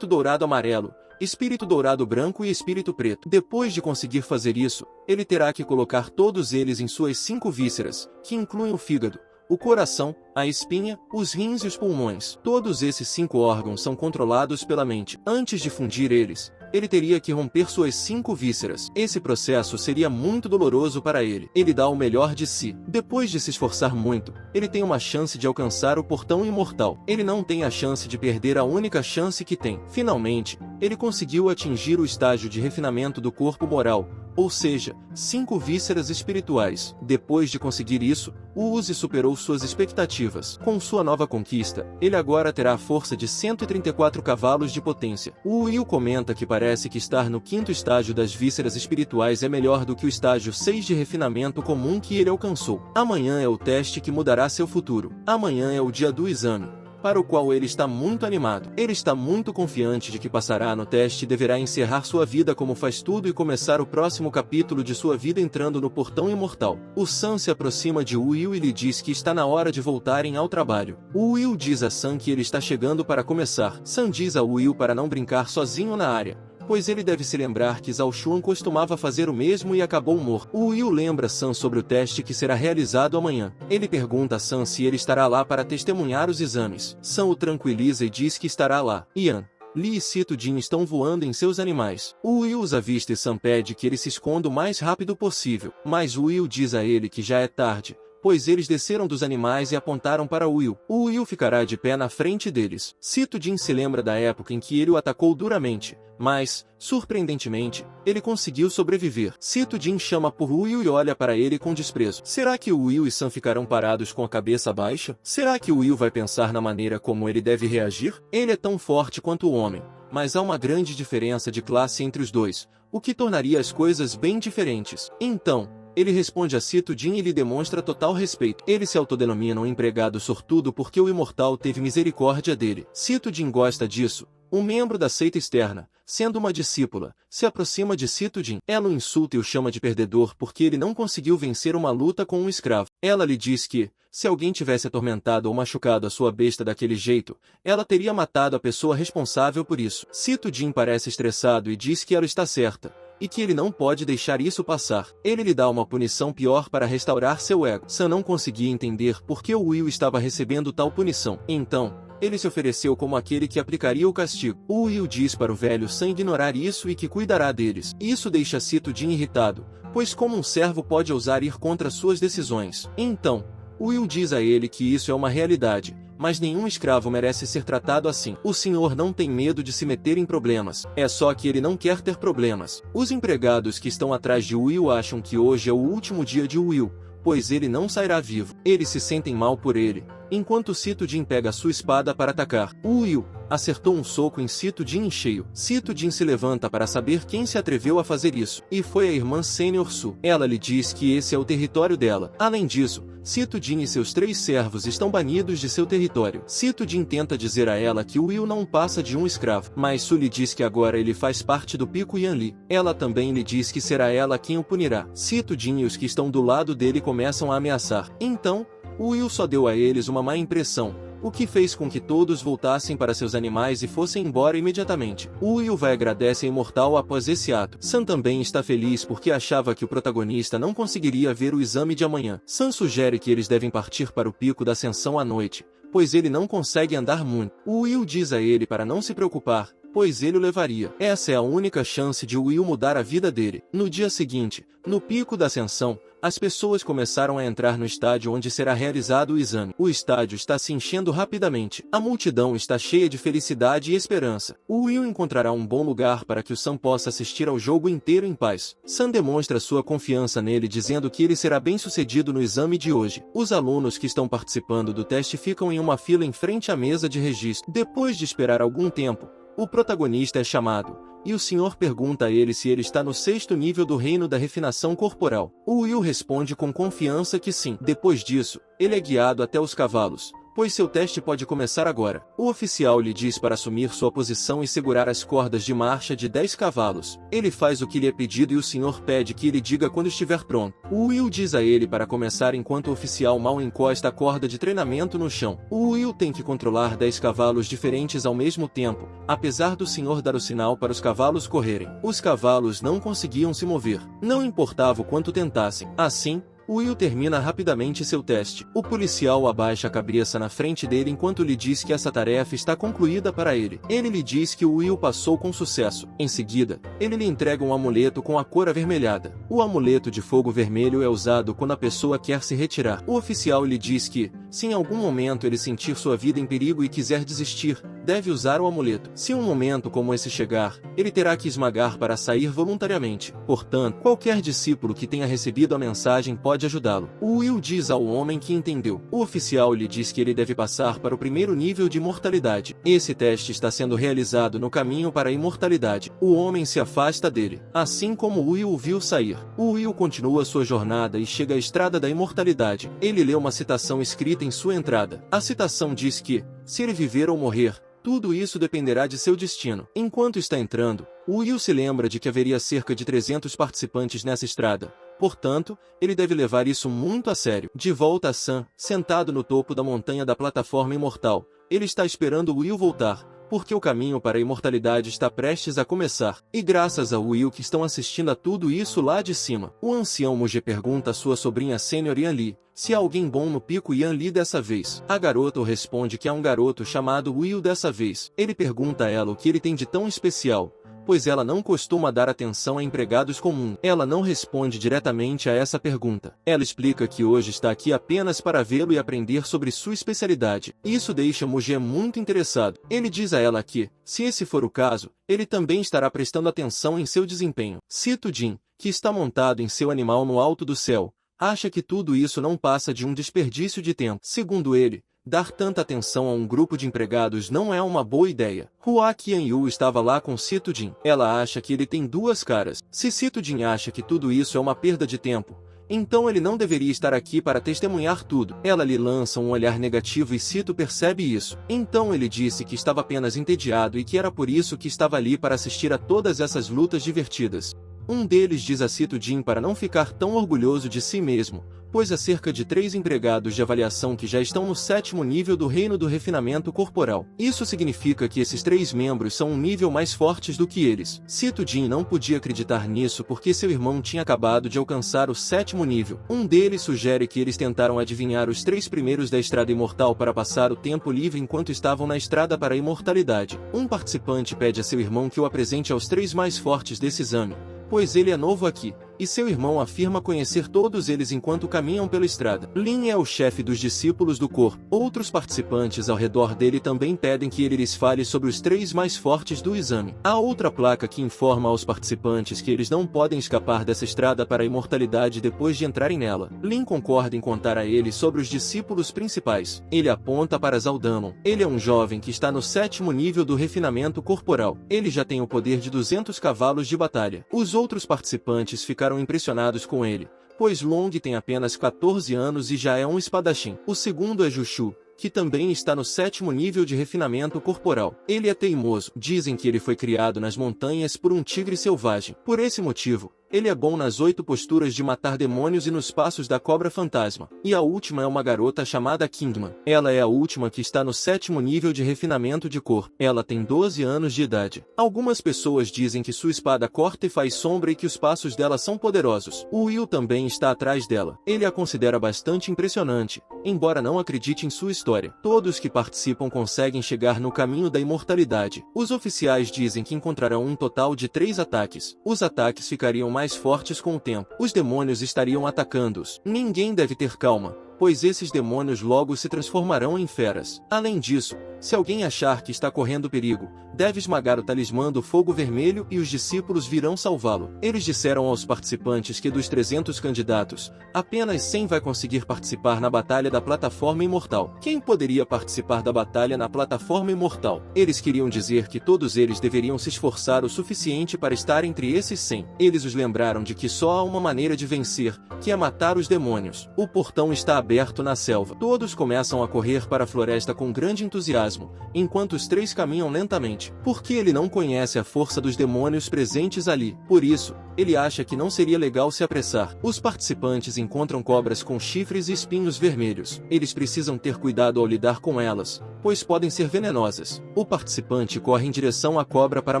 amarelo, espírito dourado branco e espírito preto. Depois de conseguir fazer isso, ele terá que colocar todos eles em suas 5 vísceras, que incluem o fígado, o coração, a espinha, os rins e os pulmões. Todos esses 5 órgãos são controlados pela mente. Antes de fundir eles, ele teria que romper suas 5 vísceras. Esse processo seria muito doloroso para ele. Ele dá o melhor de si. Depois de se esforçar muito, ele tem uma chance de alcançar o portão imortal. Ele não tem a chance de perder a única chance que tem. Finalmente, ele conseguiu atingir o estágio de refinamento do corpo moral, ou seja, 5 vísceras espirituais. Depois de conseguir isso, o Uzi superou suas expectativas. Com sua nova conquista, ele agora terá a força de 134 cavalos de potência. O Will comenta que parece que estar no 5º estágio das vísceras espirituais é melhor do que o estágio 6 de refinamento comum que ele alcançou. Amanhã é o teste que mudará seu futuro. Amanhã é o dia do exame. para o qual ele está muito animado. Ele está muito confiante de que passará no teste e deverá encerrar sua vida como faz tudo e começar o próximo capítulo de sua vida entrando no portão imortal. O Sam se aproxima de Will e lhe diz que está na hora de voltarem ao trabalho. O Will diz a Sam que ele está chegando para começar. Sam diz a Will para não brincar sozinho na área, pois ele deve se lembrar que Zhao Xuan costumava fazer o mesmo e acabou morto. O Will lembra Sam sobre o teste que será realizado amanhã. Ele pergunta a Sam se ele estará lá para testemunhar os exames. Sam o tranquiliza e diz que estará lá. Yan, Li e Sito Jin estão voando em seus animais. O Will os avista e Sam pede que ele se esconda o mais rápido possível, mas o Will diz a ele que já é tarde, pois eles desceram dos animais e apontaram para Will. O Will ficará de pé na frente deles. Sito Jin se lembra da época em que ele o atacou duramente, mas, surpreendentemente, ele conseguiu sobreviver. Sito Jin chama por Will e olha para ele com desprezo. Será que o Will e Sam ficarão parados com a cabeça baixa? Será que o Will vai pensar na maneira como ele deve reagir? Ele é tão forte quanto o homem, mas há uma grande diferença de classe entre os dois, o que tornaria as coisas bem diferentes. Então, ele responde a Sito Jin e lhe demonstra total respeito. Ele se autodenomina um empregado sortudo porque o imortal teve misericórdia dele. Sito Jin gosta disso. Um membro da seita externa, sendo uma discípula, se aproxima de Sito Jin. Ela o insulta e o chama de perdedor porque ele não conseguiu vencer uma luta com um escravo. Ela lhe diz que, se alguém tivesse atormentado ou machucado a sua besta daquele jeito, ela teria matado a pessoa responsável por isso. Sito Jin parece estressado e diz que ela está certa, e que ele não pode deixar isso passar. Ele lhe dá uma punição pior para restaurar seu ego. Sam não conseguia entender por que o Will estava recebendo tal punição. Então, ele se ofereceu como aquele que aplicaria o castigo. O Will diz para o velho Sam ignorar isso e que cuidará deles. Isso deixa Sito Jin irritado, pois como um servo pode ousar ir contra suas decisões? Então, Will diz a ele que isso é uma realidade, mas nenhum escravo merece ser tratado assim. O senhor não tem medo de se meter em problemas, é só que ele não quer ter problemas. Os empregados que estão atrás de Will acham que hoje é o último dia de Will, pois ele não sairá vivo. Eles se sentem mal por ele, enquanto Sito Jin pega sua espada para atacar. Will acertou um soco em Sito Jin em cheio. Sito Jin se levanta para saber quem se atreveu a fazer isso, e foi a irmã Senior Su. Ela lhe diz que esse é o território dela. Além disso, Sito Jin e seus 3 servos estão banidos de seu território. Sito Jin tenta dizer a ela que Will não passa de um escravo, mas Su lhe diz que agora ele faz parte do Pico Yanli. Ela também lhe diz que será ela quem o punirá. Sito Jin e os que estão do lado dele começam a ameaçar. Então, Will só deu a eles uma má impressão, o que fez com que todos voltassem para seus animais e fossem embora imediatamente. Will vai agradece a Imortal após esse ato. Sam também está feliz porque achava que o protagonista não conseguiria ver o exame de amanhã. Sam sugere que eles devem partir para o Pico da Ascensão à noite, pois ele não consegue andar muito. Will diz a ele para não se preocupar, pois ele o levaria. Essa é a única chance de Will mudar a vida dele. No dia seguinte, no Pico da Ascensão, as pessoas começaram a entrar no estádio onde será realizado o exame. O estádio está se enchendo rapidamente. A multidão está cheia de felicidade e esperança. Will encontrará um bom lugar para que o Sam possa assistir ao jogo inteiro em paz. Sam demonstra sua confiança nele dizendo que ele será bem-sucedido no exame de hoje. Os alunos que estão participando do teste ficam em uma fila em frente à mesa de registro. Depois de esperar algum tempo, o protagonista é chamado, e o senhor pergunta a ele se ele está no 6º nível do reino da refinação corporal. O Will responde com confiança que sim. Depois disso, ele é guiado até os cavalos, pois seu teste pode começar agora. O oficial lhe diz para assumir sua posição e segurar as cordas de marcha de 10 cavalos. Ele faz o que lhe é pedido e o senhor pede que ele diga quando estiver pronto. O Will diz a ele para começar enquanto o oficial mal encosta a corda de treinamento no chão. O Will tem que controlar 10 cavalos diferentes ao mesmo tempo, apesar do senhor dar o sinal para os cavalos correrem. Os cavalos não conseguiam se mover, não importava o quanto tentassem. Assim, Will termina rapidamente seu teste. O policial abaixa a cabeça na frente dele enquanto lhe diz que essa tarefa está concluída para ele. Ele lhe diz que Will passou com sucesso. Em seguida, ele lhe entrega um amuleto com a cor avermelhada. O amuleto de fogo vermelho é usado quando a pessoa quer se retirar. O oficial lhe diz que, se em algum momento ele sentir sua vida em perigo e quiser desistir, deve usar o amuleto. Se um momento como esse chegar, ele terá que esmagar para sair voluntariamente. Portanto, qualquer discípulo que tenha recebido a mensagem pode pode ajudá-lo. O Will diz ao homem que entendeu. O oficial lhe diz que ele deve passar para o primeiro nível de imortalidade. Esse teste está sendo realizado no caminho para a imortalidade. O homem se afasta dele, assim como Will o viu sair. O Will continua sua jornada e chega à estrada da imortalidade. Ele lê uma citação escrita em sua entrada. A citação diz que, se ele viver ou morrer, tudo isso dependerá de seu destino. Enquanto está entrando, Will se lembra de que haveria cerca de 300 participantes nessa estrada. Portanto, ele deve levar isso muito a sério. De volta a Sam, sentado no topo da montanha da plataforma imortal, ele está esperando Will voltar, porque o caminho para a imortalidade está prestes a começar. E graças a Will que estão assistindo a tudo isso lá de cima, o ancião Muge pergunta a sua sobrinha sênior Yan Li se há alguém bom no pico Yan Li dessa vez. A garota responde que há um garoto chamado Will dessa vez. Ele pergunta a ela o que ele tem de tão especial, pois ela não costuma dar atenção a empregados comuns. Ela não responde diretamente a essa pergunta. Ela explica que hoje está aqui apenas para vê-lo e aprender sobre sua especialidade. Isso deixa Muge muito interessado. Ele diz a ela que, se esse for o caso, ele também estará prestando atenção em seu desempenho. Sito Jin, que está montado em seu animal no alto do céu, acha que tudo isso não passa de um desperdício de tempo. Segundo ele, dar tanta atenção a um grupo de empregados não é uma boa ideia. Hua Qianyu estava lá com Sito Jin. Ela acha que ele tem duas caras. Se Sito Jin acha que tudo isso é uma perda de tempo, então ele não deveria estar aqui para testemunhar tudo. Ela lhe lança um olhar negativo e Sito percebe isso. Então ele disse que estava apenas entediado e que era por isso que estava ali para assistir a todas essas lutas divertidas. Um deles diz a Sito Jin para não ficar tão orgulhoso de si mesmo, pois há cerca de 3 empregados de avaliação que já estão no 7º nível do reino do refinamento corporal. Isso significa que esses 3 membros são um nível mais fortes do que eles. Sito Jin não podia acreditar nisso porque seu irmão tinha acabado de alcançar o 7º nível. Um deles sugere que eles tentaram adivinhar os 3 primeiros da estrada imortal para passar o tempo livre enquanto estavam na estrada para a imortalidade. Um participante pede a seu irmão que o apresente aos 3 mais fortes desse exame, pois ele é novo aqui, e seu irmão afirma conhecer todos eles enquanto caminham pela estrada. Lin é o chefe dos discípulos do corpo. Outros participantes ao redor dele também pedem que ele lhes fale sobre os 3 mais fortes do exame. Há outra placa que informa aos participantes que eles não podem escapar dessa estrada para a imortalidade depois de entrarem nela. Lin concorda em contar a eles sobre os discípulos principais. Ele aponta para Zaldamon. Ele é um jovem que está no 7º nível do refinamento corporal. Ele já tem o poder de 200 cavalos de batalha. Os outros participantes ficaram impressionados com ele, pois Long tem apenas 14 anos e já é um espadachim. O segundo é Jushu, que também está no 7º nível de refinamento corporal. Ele é teimoso. Dizem que ele foi criado nas montanhas por um tigre selvagem. Por esse motivo, ele é bom nas 8 posturas de matar demônios e nos passos da cobra fantasma. E a última é uma garota chamada Kingman. Ela é a última que está no 7º nível de refinamento de cor. Ela tem 12 anos de idade. Algumas pessoas dizem que sua espada corta e faz sombra e que os passos dela são poderosos. O Will também está atrás dela. Ele a considera bastante impressionante, embora não acredite em sua história. Todos que participam conseguem chegar no caminho da imortalidade. Os oficiais dizem que encontrarão um total de 3 ataques. Os ataques ficariam mais fortes com o tempo. Os demônios estariam atacando-os. Ninguém deve ter calma, pois esses demônios logo se transformarão em feras. Além disso, se alguém achar que está correndo perigo, deve esmagar o talismã do fogo vermelho e os discípulos virão salvá-lo. Eles disseram aos participantes que dos 300 candidatos, apenas 100 vai conseguir participar na batalha da plataforma imortal. Quem poderia participar da batalha na plataforma imortal? Eles queriam dizer que todos eles deveriam se esforçar o suficiente para estar entre esses 100. Eles os lembraram de que só há uma maneira de vencer, que é matar os demônios. O portão está aberto na selva. Todos começam a correr para a floresta com grande entusiasmo, enquanto os 3 caminham lentamente, porque ele não conhece a força dos demônios presentes ali. Por isso, ele acha que não seria legal se apressar. Os participantes encontram cobras com chifres e espinhos vermelhos. Eles precisam ter cuidado ao lidar com elas, pois podem ser venenosas. O participante corre em direção à cobra para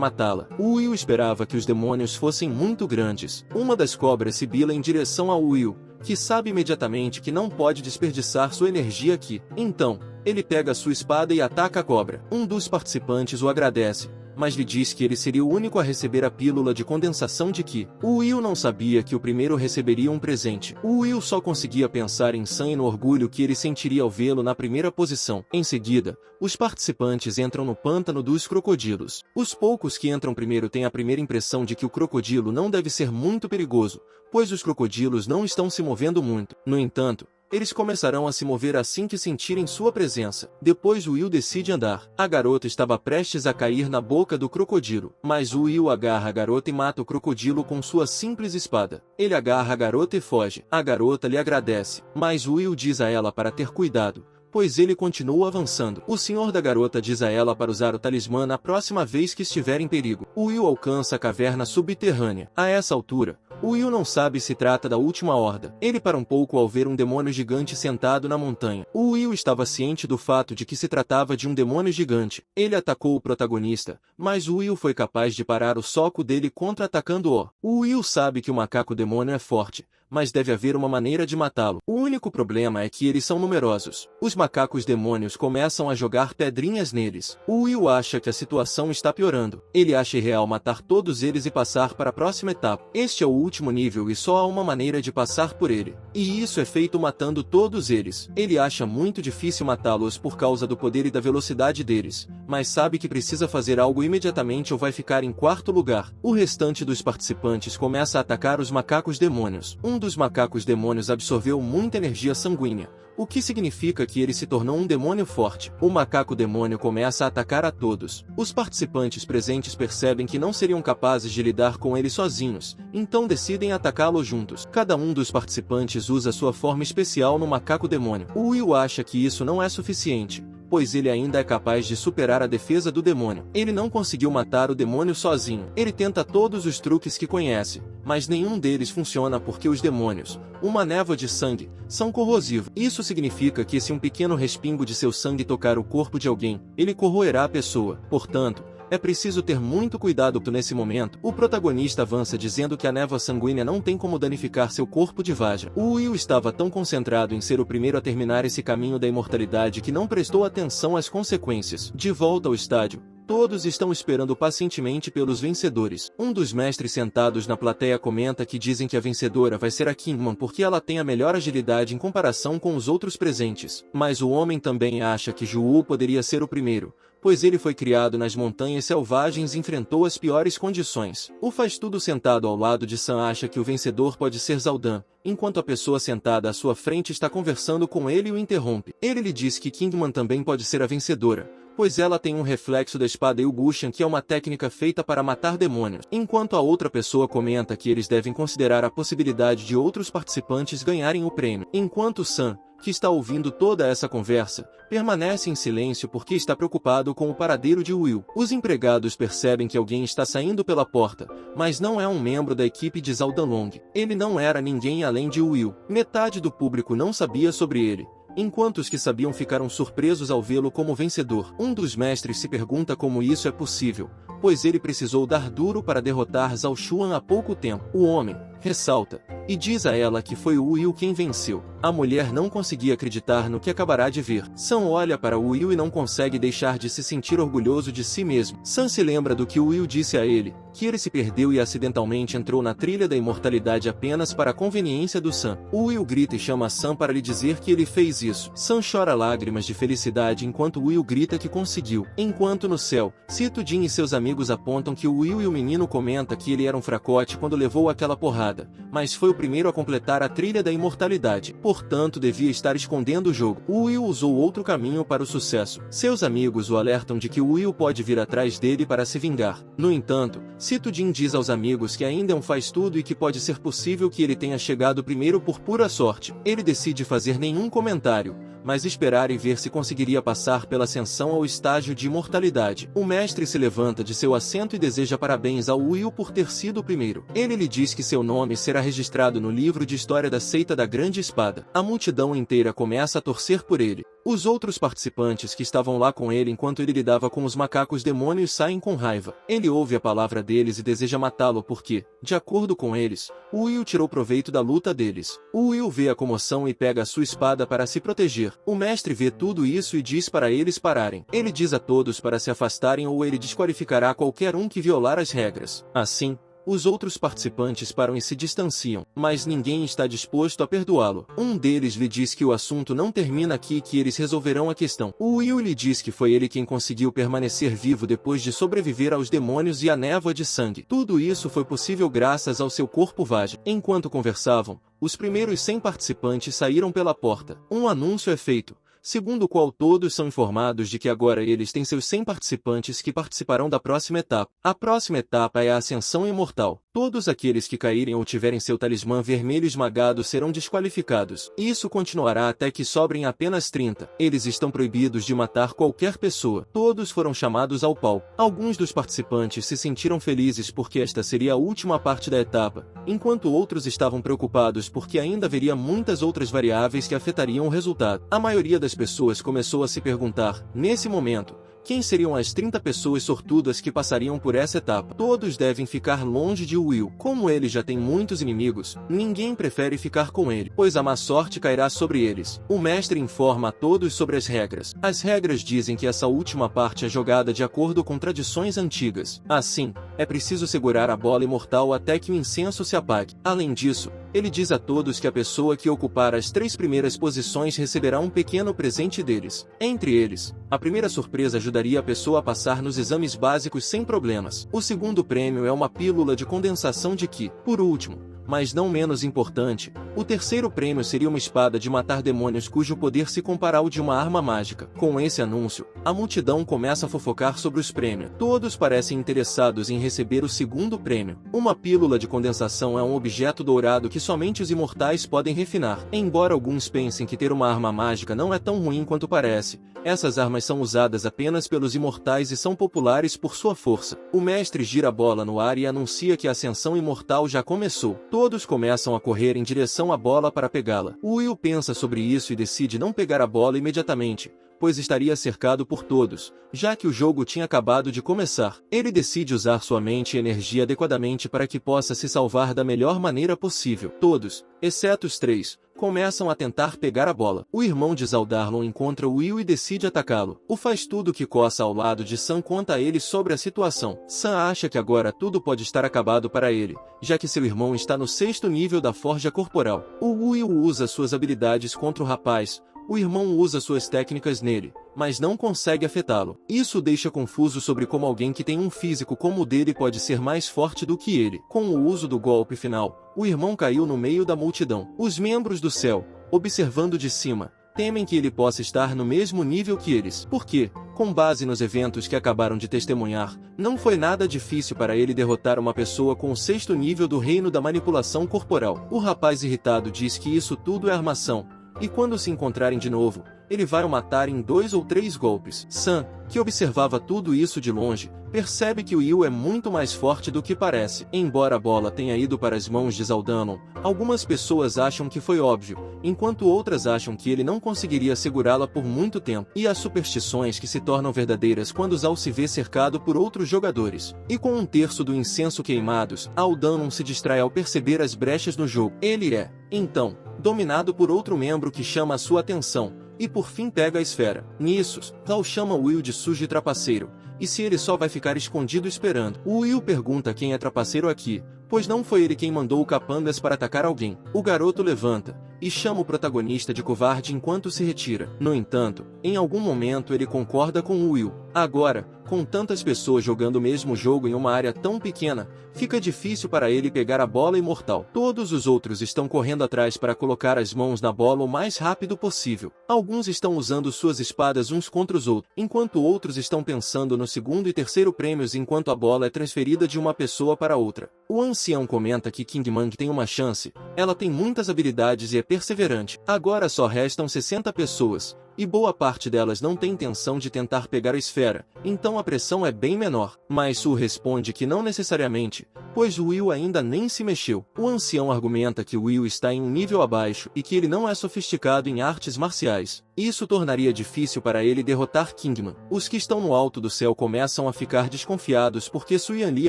matá-la. Will esperava que os demônios fossem muito grandes. Uma das cobras sibila em direção a Will, que sabe imediatamente que não pode desperdiçar sua energia aqui. Então, ele pega sua espada e ataca a cobra. Um dos participantes o agradece, mas lhe diz que ele seria o único a receber a pílula de condensação de Ki. O Will não sabia que o primeiro receberia um presente. O Will só conseguia pensar em Sam e no orgulho que ele sentiria ao vê-lo na primeira posição. Em seguida, os participantes entram no pântano dos crocodilos. Os poucos que entram primeiro têm a primeira impressão de que o crocodilo não deve ser muito perigoso, pois os crocodilos não estão se movendo muito. No entanto, eles começarão a se mover assim que sentirem sua presença. Depois Will decide andar. A garota estava prestes a cair na boca do crocodilo, mas Will agarra a garota e mata o crocodilo com sua simples espada. Ele agarra a garota e foge. A garota lhe agradece, mas Will diz a ela para ter cuidado, pois ele continua avançando. O senhor da garota diz a ela para usar o talismã na próxima vez que estiver em perigo. Will alcança a caverna subterrânea. A essa altura, Will não sabe se trata da última horda. Ele para um pouco ao ver um demônio gigante sentado na montanha. Will estava ciente do fato de que se tratava de um demônio gigante. Ele atacou o protagonista, mas Will foi capaz de parar o soco dele contra-atacando-o. Will sabe que o macaco demônio é forte, mas deve haver uma maneira de matá-lo. O único problema é que eles são numerosos. Os macacos demônios começam a jogar pedrinhas neles. Will acha que a situação está piorando. Ele acha irreal matar todos eles e passar para a próxima etapa. Este é o último nível e só há uma maneira de passar por ele. E isso é feito matando todos eles. Ele acha muito difícil matá-los por causa do poder e da velocidade deles, mas sabe que precisa fazer algo imediatamente ou vai ficar em quarto lugar. O restante dos participantes começa a atacar os macacos demônios. Um dos macacos demônios absorveu muita energia sanguínea, o que significa que ele se tornou um demônio forte. O macaco demônio começa a atacar a todos. Os participantes presentes percebem que não seriam capazes de lidar com ele sozinhos, então decidem atacá-lo juntos. Cada um dos participantes usa sua forma especial no macaco demônio. O Will acha que isso não é suficiente, pois ele ainda é capaz de superar a defesa do demônio. Ele não conseguiu matar o demônio sozinho. Ele tenta todos os truques que conhece, mas nenhum deles funciona porque os demônios, uma névoa de sangue, são corrosivos. Isso significa que se um pequeno respingo de seu sangue tocar o corpo de alguém, ele corroerá a pessoa. Portanto, é preciso ter muito cuidado nesse momento. O protagonista avança dizendo que a névoa sanguínea não tem como danificar seu corpo de Vajra. O Will estava tão concentrado em ser o primeiro a terminar esse caminho da imortalidade que não prestou atenção às consequências. De volta ao estádio, todos estão esperando pacientemente pelos vencedores. Um dos mestres sentados na plateia comenta que dizem que a vencedora vai ser a Kingman porque ela tem a melhor agilidade em comparação com os outros presentes. Mas o homem também acha que Ju poderia ser o primeiro, pois ele foi criado nas montanhas selvagens e enfrentou as piores condições. O faz-tudo sentado ao lado de Sam acha que o vencedor pode ser Zaldan, enquanto a pessoa sentada à sua frente está conversando com ele e o interrompe. Ele lhe diz que Kingman também pode ser a vencedora, pois ela tem um reflexo da espada Yugushan, que é uma técnica feita para matar demônios. Enquanto a outra pessoa comenta que eles devem considerar a possibilidade de outros participantes ganharem o prêmio. Enquanto Sam, que está ouvindo toda essa conversa, permanece em silêncio porque está preocupado com o paradeiro de Will. Os empregados percebem que alguém está saindo pela porta, mas não é um membro da equipe de Zaldanlong. Ele não era ninguém além de Will. Metade do público não sabia sobre ele, enquanto os que sabiam ficaram surpresos ao vê-lo como vencedor. Um dos mestres se pergunta como isso é possível, pois ele precisou dar duro para derrotar Zhao Xuan há pouco tempo. O homem ressalta e diz a ela que foi o Will quem venceu. A mulher não conseguia acreditar no que acabará de ver. Sam olha para o Will e não consegue deixar de se sentir orgulhoso de si mesmo. Sam se lembra do que o Will disse a ele, que ele se perdeu e acidentalmente entrou na trilha da imortalidade apenas para a conveniência do Sam. O Will grita e chama Sam para lhe dizer que ele fez isso. Sam chora lágrimas de felicidade enquanto Will grita que conseguiu. Enquanto no céu, Sito Jin e seus amigos apontam que o Will e o menino comenta que ele era um fracote quando levou aquela porrada, mas foi o primeiro a completar a trilha da imortalidade. Portanto, devia estar escondendo o jogo. O Will usou outro caminho para o sucesso. Seus amigos o alertam de que o Will pode vir atrás dele para se vingar. No entanto, Sito Jin diz aos amigos que ainda é um faz-tudo e que pode ser possível que ele tenha chegado primeiro por pura sorte. Ele decide fazer nenhum comentário, mas esperar e ver se conseguiria passar pela ascensão ao estágio de imortalidade. O mestre se levanta de seu assento e deseja parabéns ao Will por ter sido o primeiro. Ele lhe diz que seu nome será registrado no livro de história da seita da Grande Espada. A multidão inteira começa a torcer por ele. Os outros participantes que estavam lá com ele enquanto ele lidava com os macacos demônios saem com raiva. Ele ouve a palavra deles e deseja matá-lo porque, de acordo com eles, o Will tirou proveito da luta deles. O Will vê a comoção e pega a sua espada para se proteger. O mestre vê tudo isso e diz para eles pararem. Ele diz a todos para se afastarem ou ele desqualificará qualquer um que violar as regras. Assim, os outros participantes param e se distanciam, mas ninguém está disposto a perdoá-lo. Um deles lhe diz que o assunto não termina aqui e que eles resolverão a questão. O Will lhe diz que foi ele quem conseguiu permanecer vivo depois de sobreviver aos demônios e à névoa de sangue. Tudo isso foi possível graças ao seu corpo vagem. Enquanto conversavam, os primeiros 100 participantes saíram pela porta. Um anúncio é feito, segundo o qual todos são informados de que agora eles têm seus 100 participantes que participarão da próxima etapa. A próxima etapa é a Ascensão Imortal. Todos aqueles que caírem ou tiverem seu talismã vermelho esmagado serão desqualificados. Isso continuará até que sobrem apenas 30. Eles estão proibidos de matar qualquer pessoa. Todos foram chamados ao palco. Alguns dos participantes se sentiram felizes porque esta seria a última parte da etapa, enquanto outros estavam preocupados porque ainda haveria muitas outras variáveis que afetariam o resultado. A maioria das pessoas começou a se perguntar, nesse momento, quem seriam as 30 pessoas sortudas que passariam por essa etapa? Todos devem ficar longe de Will. Como ele já tem muitos inimigos, ninguém prefere ficar com ele, pois a má sorte cairá sobre eles. O mestre informa a todos sobre as regras. As regras dizem que essa última parte é jogada de acordo com tradições antigas. Assim, é preciso segurar a bola imortal até que o incenso se apague. Além disso, ele diz a todos que a pessoa que ocupar as 3 primeiras posições receberá um pequeno presente deles. Entre eles, a primeira surpresa ajudaria a pessoa a passar nos exames básicos sem problemas. O segundo prêmio é uma pílula de condensação de Ki. Por último, mas não menos importante, o terceiro prêmio seria uma espada de matar demônios cujo poder se compara ao de uma arma mágica. Com esse anúncio, a multidão começa a fofocar sobre os prêmios. Todos parecem interessados em receber o segundo prêmio. Uma pílula de condensação é um objeto dourado que somente os imortais podem refinar. Embora alguns pensem que ter uma arma mágica não é tão ruim quanto parece, essas armas são usadas apenas pelos imortais e são populares por sua força. O mestre gira a bola no ar e anuncia que a ascensão imortal já começou. Todos começam a correr em direção à bola para pegá-la. Will pensa sobre isso e decide não pegar a bola imediatamente, pois estaria cercado por todos, já que o jogo tinha acabado de começar. Ele decide usar sua mente e energia adequadamente para que possa se salvar da melhor maneira possível. Todos, exceto os 3, começam a tentar pegar a bola. O irmão de Zaldarlon encontra Will e decide atacá-lo. O faz tudo que coça ao lado de Sam conta a ele sobre a situação. Sam acha que agora tudo pode estar acabado para ele, já que seu irmão está no 6º nível da forja corporal. O Will usa suas habilidades contra o rapaz. O irmão usa suas técnicas nele, mas não consegue afetá-lo. Isso o deixa confuso sobre como alguém que tem um físico como o dele pode ser mais forte do que ele. Com o uso do golpe final, o irmão caiu no meio da multidão. Os membros do céu, observando de cima, temem que ele possa estar no mesmo nível que eles. Porque, com base nos eventos que acabaram de testemunhar, não foi nada difícil para ele derrotar uma pessoa com o 6º nível do reino da manipulação corporal. O rapaz irritado diz que isso tudo é armação, e quando se encontrarem de novo, ele vai o matar em 2 ou 3 golpes. Sam, que observava tudo isso de longe, percebe que Will é muito mais forte do que parece. Embora a bola tenha ido para as mãos de Zaldanon, algumas pessoas acham que foi óbvio, enquanto outras acham que ele não conseguiria segurá-la por muito tempo. E há superstições que se tornam verdadeiras quando Zal se vê cercado por outros jogadores. E com 1/3 do incenso queimados, Aldanon se distrai ao perceber as brechas no jogo. Ele é, então, dominado por outro membro que chama a sua atenção, e por fim pega a esfera. Nisso, Zal chama Will de sujo e trapaceiro, e se ele só vai ficar escondido esperando. Will pergunta quem é trapaceiro aqui, pois não foi ele quem mandou o Capangas para atacar alguém. O garoto levanta e chama o protagonista de covarde enquanto se retira. No entanto, em algum momento ele concorda com Will. Agora, com tantas pessoas jogando o mesmo jogo em uma área tão pequena, fica difícil para ele pegar a bola imortal. Todos os outros estão correndo atrás para colocar as mãos na bola o mais rápido possível. Alguns estão usando suas espadas uns contra os outros, enquanto outros estão pensando no 2º e 3º prêmios enquanto a bola é transferida de uma pessoa para outra. O ancião comenta que King Mang tem uma chance, ela tem muitas habilidades e é perseverante. Agora só restam 60 pessoas, e boa parte delas não tem intenção de tentar pegar a esfera, então a pressão é bem menor. Mas Su responde que não necessariamente, pois Will ainda nem se mexeu. O ancião argumenta que Will está em um nível abaixo e que ele não é sofisticado em artes marciais. Isso tornaria difícil para ele derrotar Kingman. Os que estão no alto do céu começam a ficar desconfiados porque Su Yanli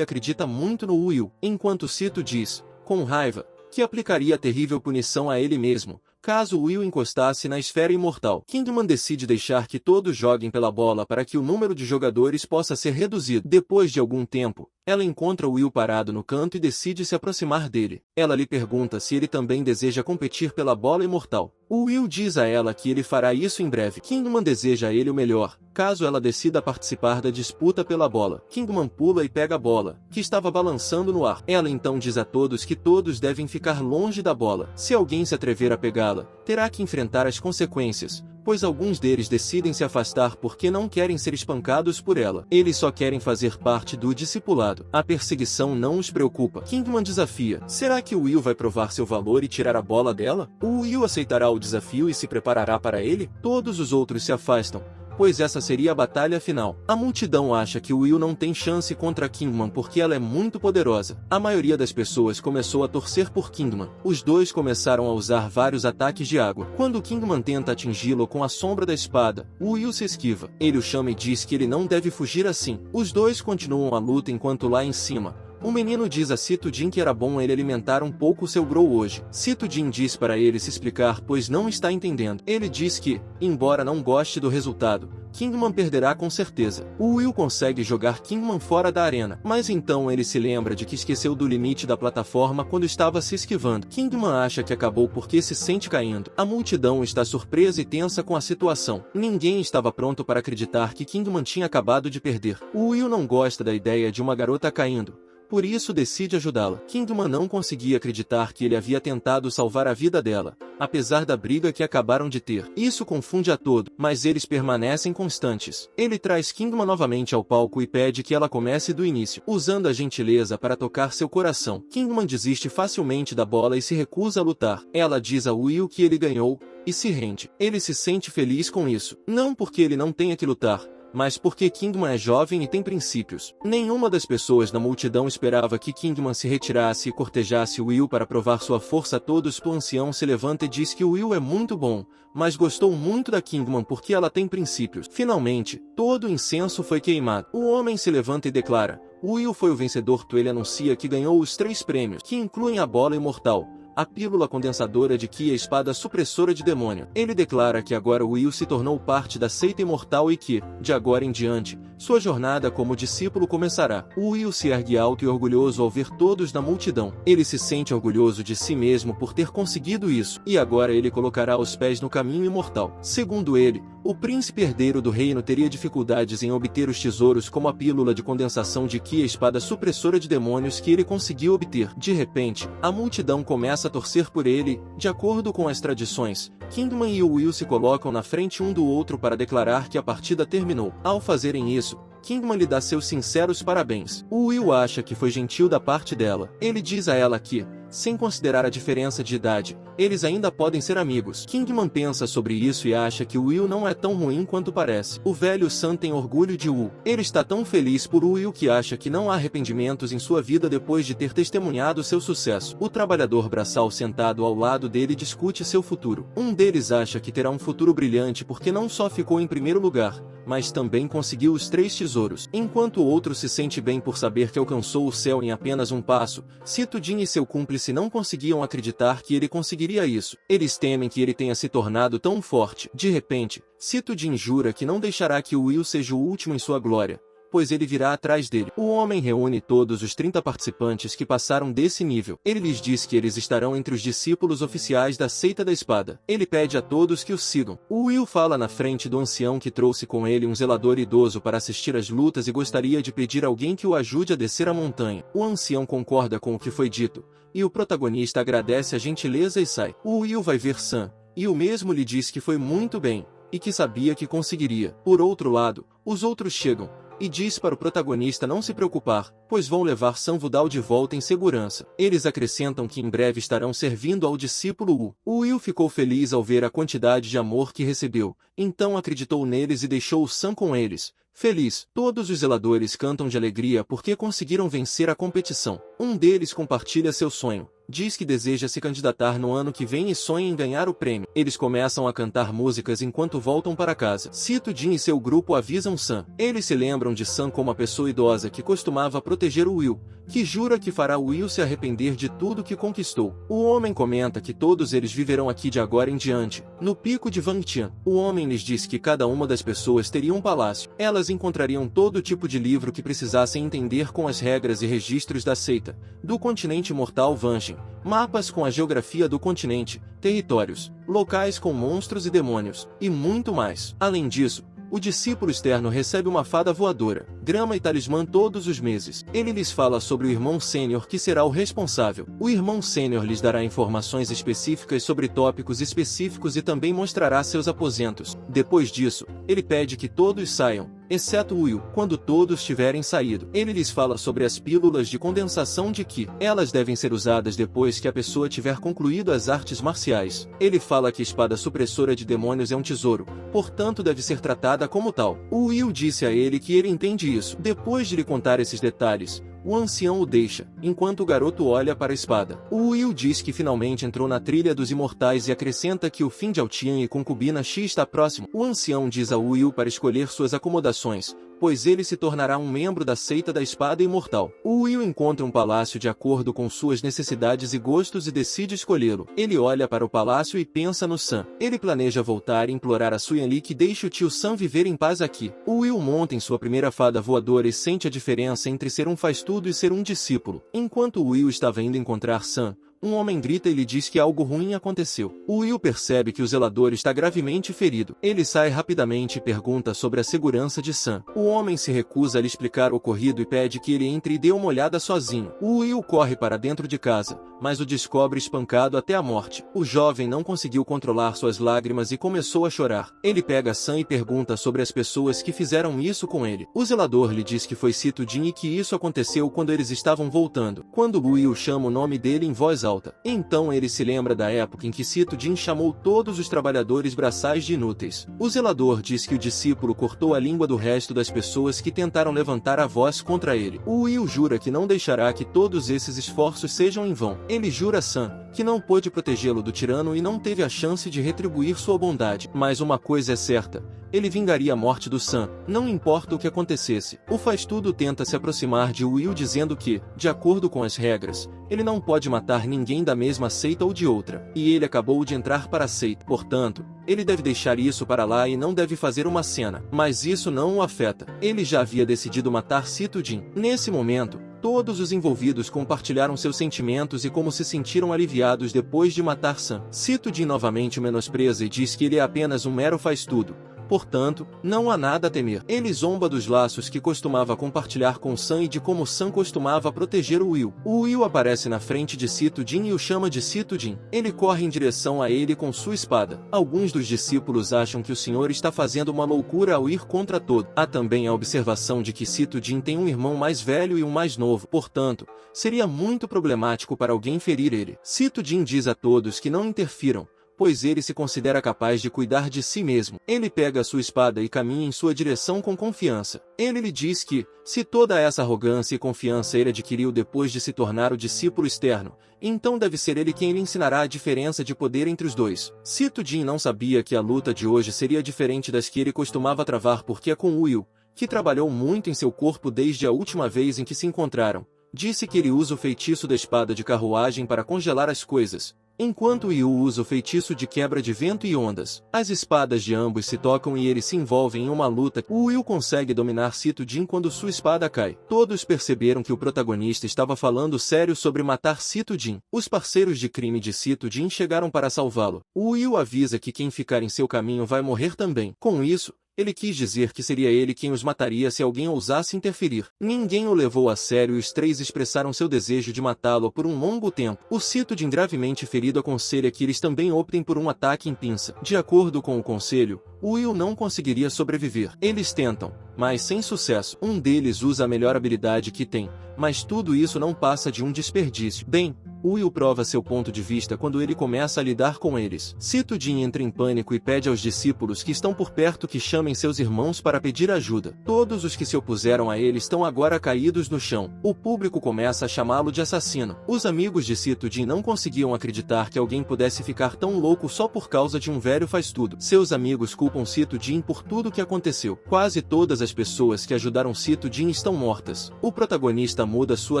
acredita muito no Will, enquanto Sito diz, com raiva, que aplicaria terrível punição a ele mesmo, caso Will encostasse na esfera imortal. Kingman decide deixar que todos joguem pela bola para que o número de jogadores possa ser reduzido. Depois de algum tempo, ela encontra Will parado no canto e decide se aproximar dele. Ela lhe pergunta se ele também deseja competir pela bola imortal. O Will diz a ela que ele fará isso em breve. Kingman deseja a ele o melhor, caso ela decida participar da disputa pela bola. Kingman pula e pega a bola, que estava balançando no ar. Ela então diz a todos que todos devem ficar longe da bola. Se alguém se atrever a pegá-la, terá que enfrentar as consequências, pois alguns deles decidem se afastar porque não querem ser espancados por ela. Eles só querem fazer parte do discipulado. A perseguição não os preocupa. Kingman desafia. Será que o Will vai provar seu valor e tirar a bola dela? O Will aceitará o desafio e se preparará para ele? Todos os outros se afastam, pois essa seria a batalha final. A multidão acha que Will não tem chance contra Kingman porque ela é muito poderosa. A maioria das pessoas começou a torcer por Kingman. Os dois começaram a usar vários ataques de água. Quando Kingman tenta atingi-lo com a sombra da espada, Will se esquiva. Ele o chama e diz que ele não deve fugir assim. Os dois continuam a luta enquanto lá em cima, o menino diz a Sito Jin que era bom ele alimentar um pouco seu Grow hoje. Sito Jin diz para ele se explicar pois não está entendendo. Ele diz que, embora não goste do resultado, Kingman perderá com certeza. O Will consegue jogar Kingman fora da arena, mas então ele se lembra de que esqueceu do limite da plataforma quando estava se esquivando. Kingman acha que acabou porque se sente caindo. A multidão está surpresa e tensa com a situação. Ninguém estava pronto para acreditar que Kingman tinha acabado de perder. O Will não gosta da ideia de uma garota caindo, por isso decide ajudá-la. Kingman não conseguia acreditar que ele havia tentado salvar a vida dela, apesar da briga que acabaram de ter. Isso confunde a todos, mas eles permanecem constantes. Ele traz Kingman novamente ao palco e pede que ela comece do início, usando a gentileza para tocar seu coração. Kingman desiste facilmente da bola e se recusa a lutar. Ela diz a Will que ele ganhou, e se rende. Ele se sente feliz com isso, não porque ele não tenha que lutar, mas porque Kingman é jovem e tem princípios. Nenhuma das pessoas da multidão esperava que Kingman se retirasse e cortejasse Will para provar sua força a todos. O ancião se levanta e diz que Will é muito bom, mas gostou muito da Kingman porque ela tem princípios. Finalmente, todo o incenso foi queimado. O homem se levanta e declara: Will foi o vencedor. Ele anuncia que ganhou os 3 prêmios, que incluem a bola imortal, a pílula condensadora de Ki e a espada supressora de demônio. Ele declara que agora Will se tornou parte da seita imortal e que, de agora em diante, sua jornada como discípulo começará. Will se ergue alto e orgulhoso ao ver todos na multidão. Ele se sente orgulhoso de si mesmo por ter conseguido isso, e agora ele colocará os pés no caminho imortal. Segundo ele, o príncipe herdeiro do reino teria dificuldades em obter os tesouros como a pílula de condensação de Ki e a espada supressora de demônios que ele conseguiu obter. De repente, a multidão começa a torcer por ele. De acordo com as tradições, Kingman e Will se colocam na frente um do outro para declarar que a partida terminou. Ao fazerem isso, Kingman lhe dá seus sinceros parabéns. O Will acha que foi gentil da parte dela. Ele diz a ela que, sem considerar a diferença de idade, eles ainda podem ser amigos. Kingman pensa sobre isso e acha que Will não é tão ruim quanto parece. O velho Sam tem orgulho de Will. Ele está tão feliz por Will que acha que não há arrependimentos em sua vida depois de ter testemunhado seu sucesso. O trabalhador braçal sentado ao lado dele discute seu futuro. Um deles acha que terá um futuro brilhante porque não só ficou em primeiro lugar, mas também conseguiu os 3 tesouros. Enquanto o outro se sente bem por saber que alcançou o céu em apenas um passo, Sito Jin e seu cúmplice não conseguiam acreditar que ele conseguiria isso. Eles temem que ele tenha se tornado tão forte. De repente, Sito Jin jura que não deixará que Will seja o último em sua glória, pois ele virá atrás dele. O homem reúne todos os 30 participantes que passaram desse nível. Ele lhes diz que eles estarão entre os discípulos oficiais da Seita da Espada. Ele pede a todos que o sigam. O Will fala na frente do ancião que trouxe com ele um zelador idoso para assistir às lutas e gostaria de pedir a alguém que o ajude a descer a montanha. O ancião concorda com o que foi dito, e o protagonista agradece a gentileza e sai. O Will vai ver Sam, e o mesmo lhe diz que foi muito bem, e que sabia que conseguiria. Por outro lado, os outros chegam, e diz para o protagonista não se preocupar, pois vão levar Sanvudal de volta em segurança. Eles acrescentam que em breve estarão servindo ao discípulo Wu. O Will ficou feliz ao ver a quantidade de amor que recebeu, então acreditou neles e deixou o Sun com eles. Feliz, todos os zeladores cantam de alegria porque conseguiram vencer a competição. Um deles compartilha seu sonho. Diz que deseja se candidatar no ano que vem e sonha em ganhar o prêmio. Eles começam a cantar músicas enquanto voltam para casa. Cito Jin e seu grupo avisam Sun. Eles se lembram de Sun como a pessoa idosa que costumava proteger o Will, que jura que fará o Will se arrepender de tudo que conquistou. O homem comenta que todos eles viverão aqui de agora em diante, no pico de Wangtian. O homem lhes diz que cada uma das pessoas teria um palácio. Elas encontrariam todo tipo de livro que precisassem entender com as regras e registros da seita, do continente mortal Vanjin, mapas com a geografia do continente, territórios, locais com monstros e demônios, e muito mais. Além disso, o discípulo externo recebe uma fada voadora, grama e talismã todos os meses. Ele lhes fala sobre o irmão sênior que será o responsável. O irmão sênior lhes dará informações específicas sobre tópicos específicos e também mostrará seus aposentos. Depois disso, ele pede que todos saiam, exceto Will. Quando todos tiverem saído, ele lhes fala sobre as pílulas de condensação de Ki. Elas devem ser usadas depois que a pessoa tiver concluído as artes marciais. Ele fala que a espada supressora de demônios é um tesouro, portanto deve ser tratada como tal. O Will disse a ele que ele entende isso. Depois de lhe contar esses detalhes, o ancião o deixa, enquanto o garoto olha para a espada. O Will diz que finalmente entrou na trilha dos imortais e acrescenta que o fim de Altian e concubina X está próximo. O ancião diz a Will para escolher suas acomodações, pois ele se tornará um membro da seita da espada imortal. O Will encontra um palácio de acordo com suas necessidades e gostos e decide escolhê-lo. Ele olha para o palácio e pensa no Sun. Ele planeja voltar e implorar a Suyan Li que deixe o tio Sun viver em paz aqui. O Will monta em sua primeira fada voadora e sente a diferença entre ser um faz-tudo e ser um discípulo. Enquanto o Will estava indo encontrar Sun, um homem grita e lhe diz que algo ruim aconteceu. O Will percebe que o zelador está gravemente ferido. Ele sai rapidamente e pergunta sobre a segurança de Sun. O homem se recusa a lhe explicar o ocorrido e pede que ele entre e dê uma olhada sozinho. O Will corre para dentro de casa, mas o descobre espancado até a morte. O jovem não conseguiu controlar suas lágrimas e começou a chorar. Ele pega Sun e pergunta sobre as pessoas que fizeram isso com ele. O zelador lhe diz que foi Cito Jin e que isso aconteceu quando eles estavam voltando. Quando Will chama o nome dele em voz alta, então ele se lembra da época em que Cito Jin chamou todos os trabalhadores braçais de inúteis. O zelador diz que o discípulo cortou a língua do resto das pessoas que tentaram levantar a voz contra ele. O Will jura que não deixará que todos esses esforços sejam em vão. Ele jura a Sun que não pôde protegê-lo do tirano e não teve a chance de retribuir sua bondade. Mas uma coisa é certa, ele vingaria a morte do Sun, não importa o que acontecesse. O faz-tudo tenta se aproximar de Will dizendo que, de acordo com as regras, ele não pode matar ninguém da mesma seita ou de outra. E ele acabou de entrar para a seita. Portanto, ele deve deixar isso para lá e não deve fazer uma cena. Mas isso não o afeta. Ele já havia decidido matar Cito Jin. Nesse momento, todos os envolvidos compartilharam seus sentimentos e como se sentiram aliviados depois de matar Sun. Cito Jin novamente o menospreza e diz que ele é apenas um mero faz-tudo. Portanto, não há nada a temer. Ele zomba dos laços que costumava compartilhar com Sun e de como Sun costumava proteger o Will. O Will aparece na frente de Cito Jin e o chama de Cito Jin. Ele corre em direção a ele com sua espada. Alguns dos discípulos acham que o senhor está fazendo uma loucura ao ir contra todo. Há também a observação de que Cito Jin tem um irmão mais velho e um mais novo. Portanto, seria muito problemático para alguém ferir ele. Cito Jin diz a todos que não interfiram, pois ele se considera capaz de cuidar de si mesmo. Ele pega a sua espada e caminha em sua direção com confiança. Ele lhe diz que, se toda essa arrogância e confiança ele adquiriu depois de se tornar o discípulo externo, então deve ser ele quem lhe ensinará a diferença de poder entre os dois. Cito Jin não sabia que a luta de hoje seria diferente das que ele costumava travar porque é com Will, que trabalhou muito em seu corpo desde a última vez em que se encontraram. Disse que ele usa o feitiço da espada de carruagem para congelar as coisas, enquanto Yu usa o feitiço de quebra de vento e ondas. As espadas de ambos se tocam e eles se envolvem em uma luta. O Will consegue dominar Cito Jin quando sua espada cai. Todos perceberam que o protagonista estava falando sério sobre matar Cito Jin. Os parceiros de crime de Cito Jin chegaram para salvá-lo. O Will avisa que quem ficar em seu caminho vai morrer também. Com isso, ele quis dizer que seria ele quem os mataria se alguém ousasse interferir. Ninguém o levou a sério e os três expressaram seu desejo de matá-lo por um longo tempo. O Cito Jin gravemente ferido aconselha que eles também optem por um ataque em pinça. De acordo com o conselho, Will não conseguiria sobreviver. Eles tentam, mas sem sucesso. Um deles usa a melhor habilidade que tem, mas tudo isso não passa de um desperdício. Bem, Will prova seu ponto de vista quando ele começa a lidar com eles. Sito Jin entra em pânico e pede aos discípulos que estão por perto que chamem seus irmãos para pedir ajuda. Todos os que se opuseram a ele estão agora caídos no chão. O público começa a chamá-lo de assassino. Os amigos de Sito Jin não conseguiam acreditar que alguém pudesse ficar tão louco só por causa de um velho faz-tudo. Seus amigos culpam Sito Jin por tudo o que aconteceu. Quase todas as pessoas que ajudaram Sito Jin estão mortas. O protagonista muda sua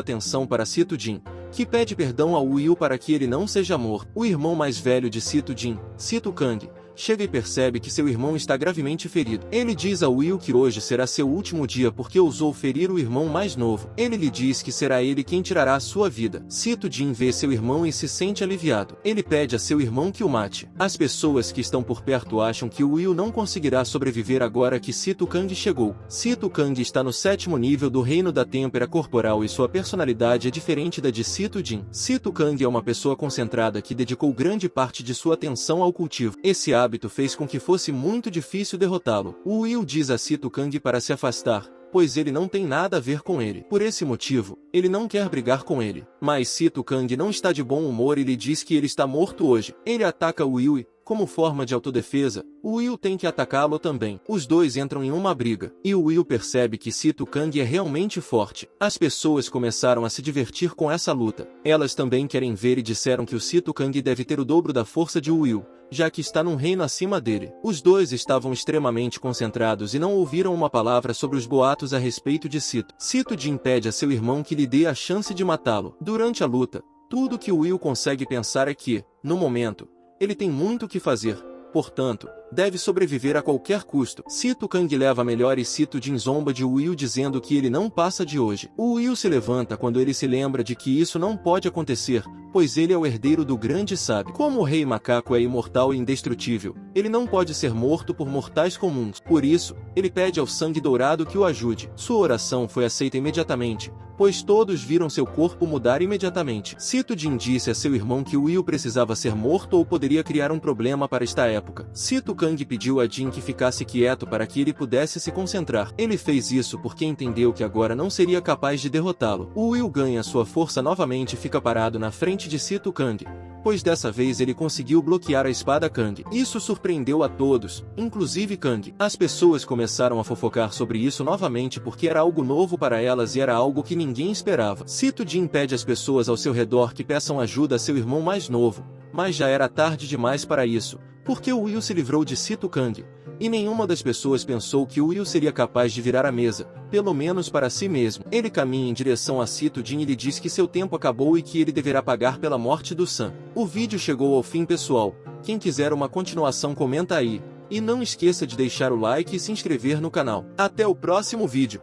atenção para Sito Jin, que pede perdão ao Will para que ele não seja morto. O irmão mais velho de Sito Jin, Sito Kang, chega e percebe que seu irmão está gravemente ferido. Ele diz a Will que hoje será seu último dia porque ousou ferir o irmão mais novo. Ele lhe diz que será ele quem tirará a sua vida. Sito Jin vê seu irmão e se sente aliviado. Ele pede a seu irmão que o mate. As pessoas que estão por perto acham que o Will não conseguirá sobreviver agora que Sito Kang chegou. Sito Kang está no 7º nível do reino da têmpera corporal e sua personalidade é diferente da de Sito Jin. Sito Kang é uma pessoa concentrada que dedicou grande parte de sua atenção ao cultivo. Esse hábito fez com que fosse muito difícil derrotá-lo. O Will diz a Sito Kang para se afastar, pois ele não tem nada a ver com ele. Por esse motivo, ele não quer brigar com ele. Mas Sito Kang não está de bom humor e lhe diz que ele está morto hoje. Ele ataca Will e, como forma de autodefesa, Will tem que atacá-lo também. Os dois entram em uma briga, e Will percebe que Sito Kang é realmente forte. As pessoas começaram a se divertir com essa luta. Elas também querem ver e disseram que o Sito Kang deve ter o dobro da força de Will, já que está num reino acima dele. Os dois estavam extremamente concentrados e não ouviram uma palavra sobre os boatos a respeito de Sito. Sito Jin pede a seu irmão que lhe dê a chance de matá-lo. Durante a luta, tudo que Will consegue pensar é que, no momento, ele tem muito o que fazer, portanto, deve sobreviver a qualquer custo. Sito Kang leva a melhor e Sito Jin zomba de Will dizendo que ele não passa de hoje. O Will se levanta quando ele se lembra de que isso não pode acontecer, pois ele é o herdeiro do grande sábio. Como o Rei Macaco é imortal e indestrutível, ele não pode ser morto por mortais comuns. Por isso, ele pede ao Sangue Dourado que o ajude. Sua oração foi aceita imediatamente, pois todos viram seu corpo mudar imediatamente. Sito Jin disse a seu irmão que Will precisava ser morto ou poderia criar um problema para esta época. Sito Kang pediu a Jin que ficasse quieto para que ele pudesse se concentrar. Ele fez isso porque entendeu que agora não seria capaz de derrotá-lo. Will ganha sua força novamente e fica parado na frente de Sito Kang, pois dessa vez ele conseguiu bloquear a espada Kang. Isso surpreendeu a todos, inclusive Kang. As pessoas começaram a fofocar sobre isso novamente porque era algo novo para elas e era algo que ninguém esperava. Sito Jin pede às pessoas ao seu redor que peçam ajuda a seu irmão mais novo, mas já era tarde demais para isso, porque o Will se livrou de Sito Kang, e nenhuma das pessoas pensou que o Will seria capaz de virar a mesa, pelo menos para si mesmo. Ele caminha em direção a Sito Jin e lhe diz que seu tempo acabou e que ele deverá pagar pela morte do Sam. O vídeo chegou ao fim, pessoal. Quem quiser uma continuação comenta aí. E não esqueça de deixar o like e se inscrever no canal. Até o próximo vídeo.